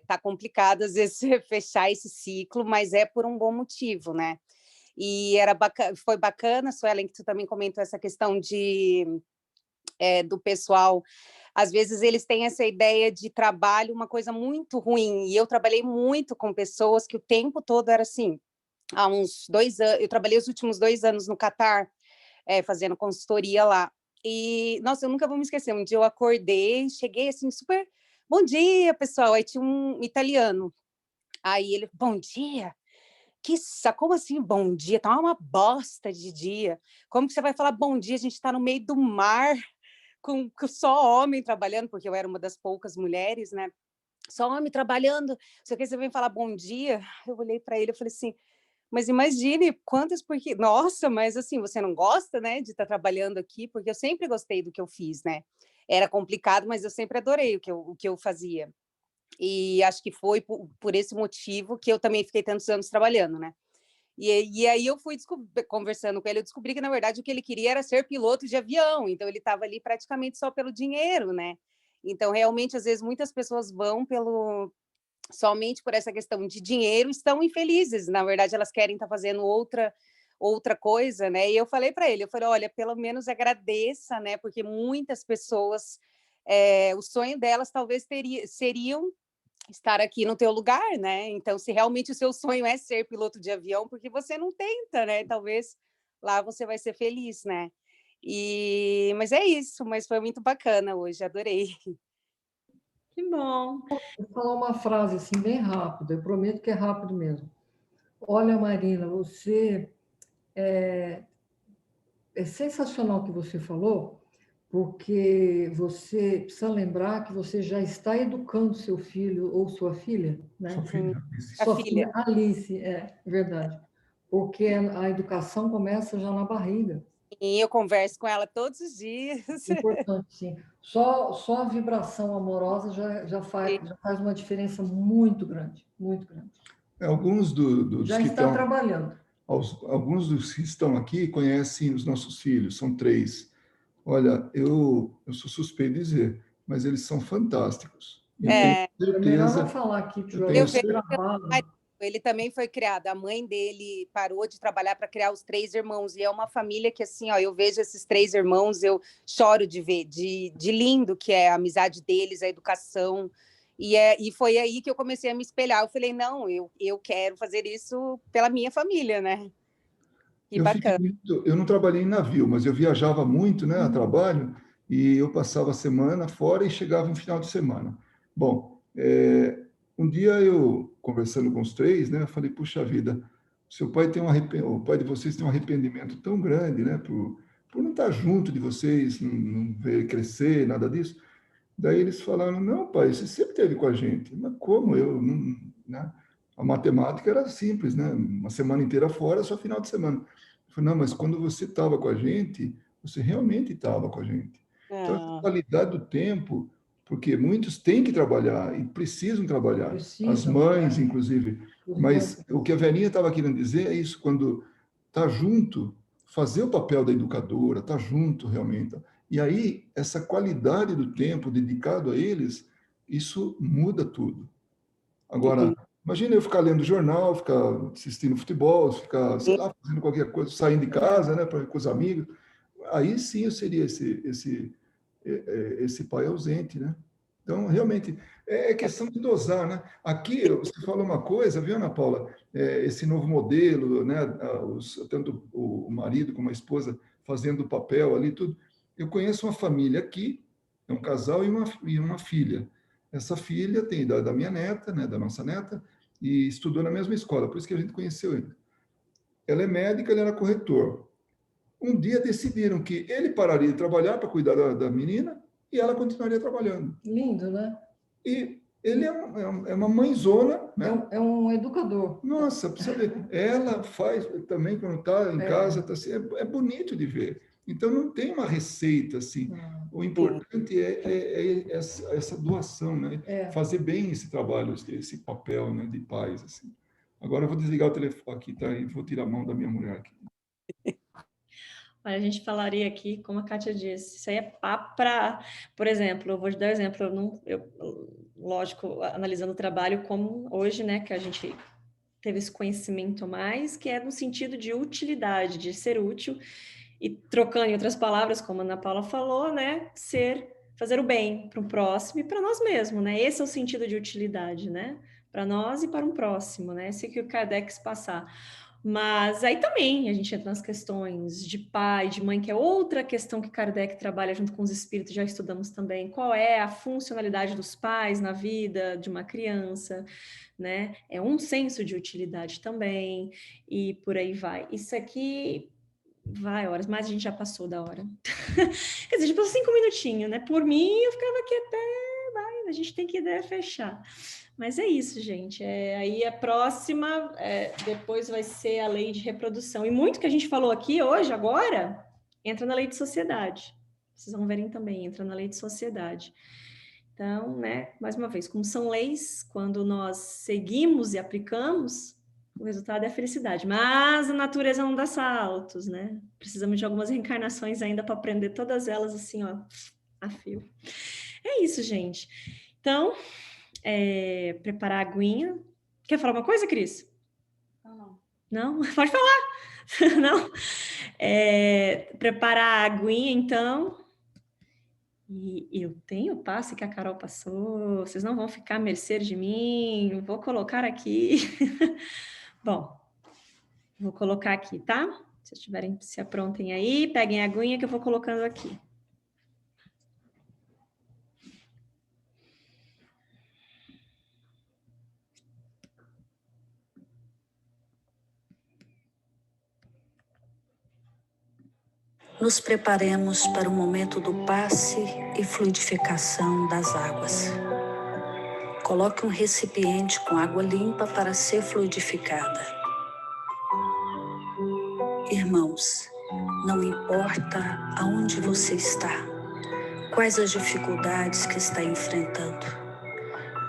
Tá complicado, às vezes, fechar esse ciclo, mas é por um bom motivo, né? E foi bacana, Suelen, que tu também comentou essa questão do pessoal. Às vezes eles têm essa ideia de trabalho, uma coisa muito ruim, e eu trabalhei muito com pessoas que o tempo todo era assim. Há uns 2 anos, eu trabalhei os últimos 2 anos no Catar, fazendo consultoria lá. E, nossa, eu nunca vou me esquecer. Um dia eu acordei, cheguei assim, super. Bom dia, pessoal. Aí tinha um italiano. Aí ele, bom dia. Como assim, bom dia? Tá uma bosta de dia. Como que você vai falar bom dia? A gente está no meio do mar, com só homem trabalhando, porque eu era uma das poucas mulheres, né? Só homem trabalhando. Só que você vem falar bom dia. Eu olhei para ele e falei assim, mas imagine quantas, porque, nossa, mas assim, você não gosta, né, de estar trabalhando aqui? Porque eu sempre gostei do que eu fiz, né? Era complicado, mas eu sempre adorei o que eu fazia. E acho que foi por esse motivo que eu também fiquei tantos anos trabalhando, né? E aí eu fui conversando com ele, eu descobri que, na verdade, o que ele queria era ser piloto de avião, então ele estava ali praticamente só pelo dinheiro, né? Então, realmente, às vezes, muitas pessoas vão somente por essa questão de dinheiro, estão infelizes. Na verdade, elas querem estar fazendo outra coisa, né? E eu falei para ele, eu falei, olha, pelo menos agradeça, né? Porque muitas pessoas, o sonho delas talvez seriam estar aqui no teu lugar, né? Então, se realmente o seu sonho é ser piloto de avião, porque você não tenta, né? Talvez lá você vai ser feliz, né? Mas é isso, mas foi muito bacana hoje, adorei. Que bom. Vou falar uma frase assim, bem rápida, eu prometo que é rápido mesmo. Olha, Marina, você é sensacional o que você falou, porque você precisa lembrar que você já está educando seu filho ou sua filha, né? Sua filha, Alice. A Sua filha. filha Alice, é verdade. Porque a educação começa já na barriga. E eu converso com ela todos os dias. Importante, sim. Só a vibração amorosa já faz uma diferença muito grande, muito grande. Alguns dos Já que está estão, trabalhando. alguns dos que estão aqui conhecem os nossos filhos, são 3. Olha, eu sou suspeito de dizer, mas eles são fantásticos. Eu tenho É, É melhor não certeza, falar aqui, eu para tenho eu não ser vejo certeza. que gravado. ele também foi criado. A mãe dele parou de trabalhar para criar os 3 irmãos. E é uma família que, assim, ó, eu vejo esses 3 irmãos, eu choro de ver, de lindo que é a amizade deles, a educação. E foi aí que eu comecei a me espelhar. Eu falei, não, eu quero fazer isso pela minha família, né? Que bacana. Eu não trabalhei em navio, mas eu viajava muito, né, a trabalho, e eu passava a semana fora e chegava no final de semana. Bom, um dia eu, conversando com os 3, né, eu falei, puxa vida, seu pai tem o pai de vocês tem um arrependimento tão grande, né, por não estar junto de vocês, não ver crescer, nada disso. Daí eles falaram, não, pai, você sempre esteve com a gente. Mas como? Eu não, né? A matemática era simples, né? Uma semana inteira fora, só final de semana. Eu falei, não, mas quando você estava com a gente, você realmente estava com a gente. Então, essa Ah, qualidade do tempo, porque muitos têm que trabalhar e precisam trabalhar, as Precisam, mães, inclusive. por enquanto. Mas o que a Verinha estava querendo dizer é isso, quando está junto, fazer o papel da educadora, está junto realmente. E aí, essa qualidade do tempo dedicado a eles, isso muda tudo. Agora, Imagina eu ficar lendo jornal, ficar assistindo futebol, ficar, sei lá, fazendo qualquer coisa, saindo de casa, né, com os amigos. Aí sim eu seria esse pai ausente, né? Então, realmente, é questão de dosar, né? Aqui, você falou uma coisa, viu, Ana Paula? Esse novo modelo, né? Tanto o marido como a esposa fazendo o papel ali, tudo. Eu conheço uma família aqui, é um casal e uma filha. Essa filha tem idade da minha neta, né? Da nossa neta, e estudou na mesma escola, por isso que a gente conheceu ele. Ela é médica, ele era corretor. Um dia decidiram que ele pararia de trabalhar para cuidar da menina e ela continuaria trabalhando. Lindo, né? E ele é uma mãezona, né? É um educador. Nossa, precisa ver. Ela faz também, quando está em casa, tá assim, é bonito de ver. Então, não tem uma receita, assim. O importante é essa doação, né? Fazer bem esse trabalho, esse papel, né, de pais, assim. Agora eu vou desligar o telefone aqui, tá? E vou tirar a mão da minha mulher aqui. A gente falaria aqui, como a Kátia disse, isso aí é papo para, por exemplo, eu vou te dar um exemplo, lógico, analisando o trabalho como hoje, né, que a gente teve esse conhecimento mais, que é no sentido de utilidade, de ser útil, e trocando em outras palavras, como a Ana Paula falou, né, fazer o bem para o próximo e para nós mesmos, né, esse é o sentido de utilidade, né, para nós e para um próximo, né, esse que o Kardec quis passar. Mas aí também a gente entra nas questões de pai, de mãe, que é outra questão que Kardec trabalha junto com os espíritos, já estudamos também. Qual é a funcionalidade dos pais na vida de uma criança, né? É um senso de utilidade também, e por aí vai. Isso aqui vai horas, mas a gente já passou da hora. Quer dizer, já passou 5 minutinhos, né? Por mim, eu ficava aqui até... a gente tem que fechar. Mas é isso, gente. Aí a próxima, depois vai ser a lei de reprodução. E muito que a gente falou aqui hoje, agora, entra na lei de sociedade. Vocês vão verem também, entra na lei de sociedade. Então, né, mais uma vez, como são leis, quando nós seguimos e aplicamos, o resultado é a felicidade. Mas a natureza não dá saltos, né? Precisamos de algumas reencarnações ainda para aprender todas elas assim, ó, a fio. É isso, gente. Então, preparar a aguinha. Quer falar uma coisa, Cris? Não? Pode falar. Não? Preparar a aguinha, então. E eu tenho o passe que a Carol passou. Vocês não vão ficar à mercê de mim. Eu vou colocar aqui. Bom, vou colocar aqui, tá? Se vocês tiverem, se aprontem aí, peguem a aguinha que eu vou colocando aqui. Nos preparemos para o momento do passe e fluidificação das águas. Coloque um recipiente com água limpa para ser fluidificada. Irmãos, não importa aonde você está, quais as dificuldades que está enfrentando,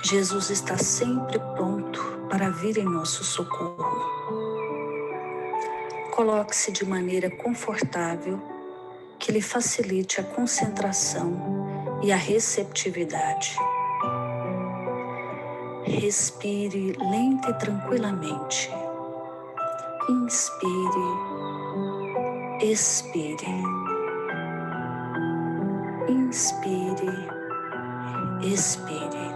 Jesus está sempre pronto para vir em nosso socorro. Coloque-se de maneira confortável que lhe facilite a concentração e a receptividade. Respire lenta e tranquilamente. Inspire, expire. Inspire, expire.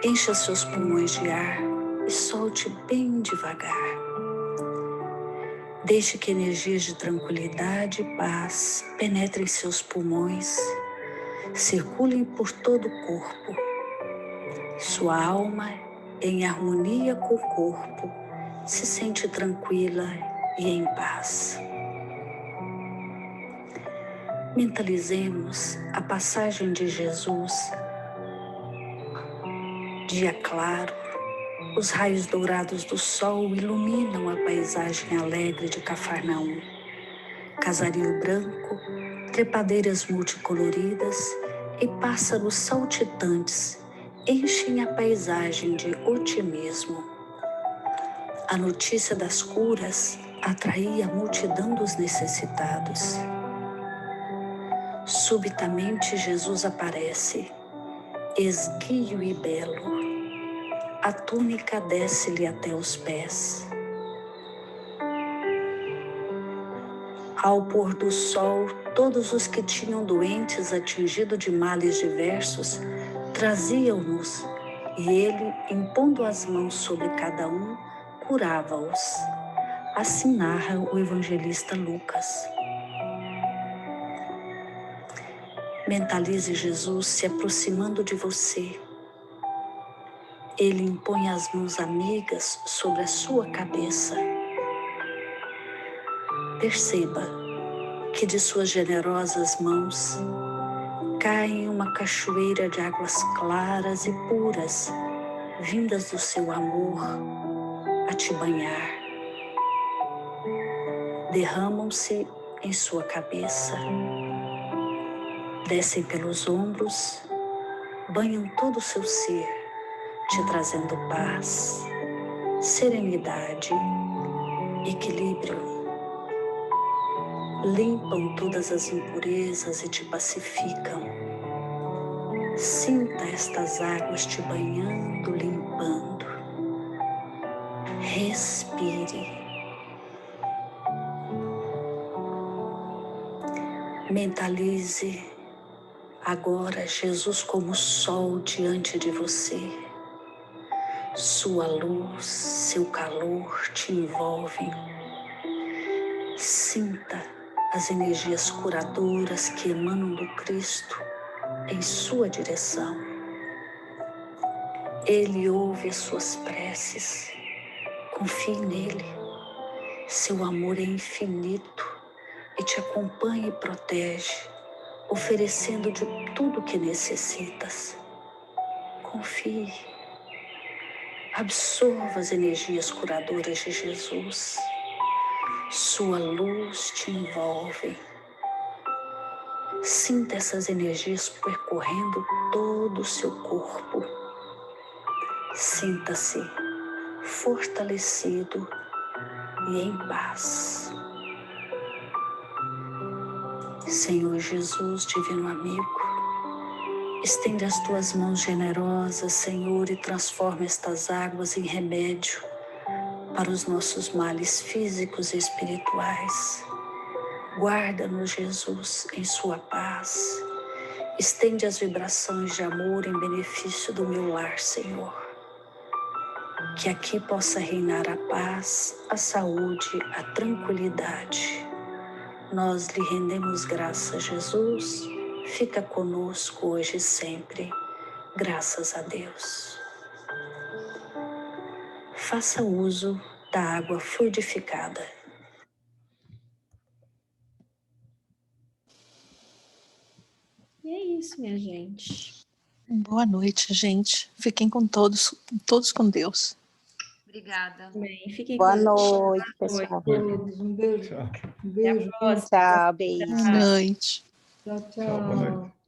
Encha seus pulmões de ar e solte bem devagar. Deixe que energias de tranquilidade e paz penetrem seus pulmões, circulem por todo o corpo. Sua alma, em harmonia com o corpo, se sente tranquila e em paz. Mentalizemos a passagem de Jesus. Dia claro, os raios dourados do sol iluminam a paisagem alegre de Cafarnaum. Casario branco, trepadeiras multicoloridas e pássaros saltitantes enchem a paisagem de otimismo. A notícia das curas atraía a multidão dos necessitados. Subitamente Jesus aparece, esguio e belo. a túnica desce-lhe até os pés. Ao pôr do sol, todos os que tinham doentes atingidos de males diversos traziam-nos, e ele, impondo as mãos sobre cada um, curava-os. Assim narra o evangelista Lucas. Mentalize Jesus se aproximando de você. Ele impõe as mãos amigas sobre a sua cabeça. Perceba que de suas generosas mãos cai uma cachoeira de águas claras e puras, vindas do seu amor a te banhar. Derramam-se em sua cabeça, descem pelos ombros, banham todo o seu ser, te trazendo paz, serenidade, equilíbrio. Limpam todas as impurezas e te pacificam. Sinta estas águas te banhando, limpando. Respire. Mentalize agora Jesus como sol diante de você. Sua luz, seu calor te envolvem. Sinta as energias curadoras que emanam do Cristo em sua direção. Ele ouve as suas preces. Confie nele. Seu amor é infinito e te acompanha e protege, oferecendo de tudo que necessitas. Confie. Absorva as energias curadoras de Jesus. Sua luz te envolve. Sinta essas energias percorrendo todo o seu corpo. Sinta-se fortalecido e em paz. Senhor Jesus, divino amigo, estende as tuas mãos generosas, Senhor, e transforma estas águas em remédio para os nossos males físicos e espirituais. Guarda-nos, Jesus, em sua paz. Estende as vibrações de amor em benefício do meu lar, Senhor. Que aqui possa reinar a paz, a saúde, a tranquilidade. Nós lhe rendemos graças, Jesus. Fica conosco hoje e sempre. Graças a Deus. Faça uso da água fluidificada. E é isso, minha gente. Boa noite, gente. Fiquem com todos com Deus. Obrigada. Bem, fiquem Boa com noite, Deus. pessoal. Todos, um beijo. Tchau. Um beijo. Até a próxima. Tchau, beijo. Boa noite. Tchau, Tchau, boa noite. tchau.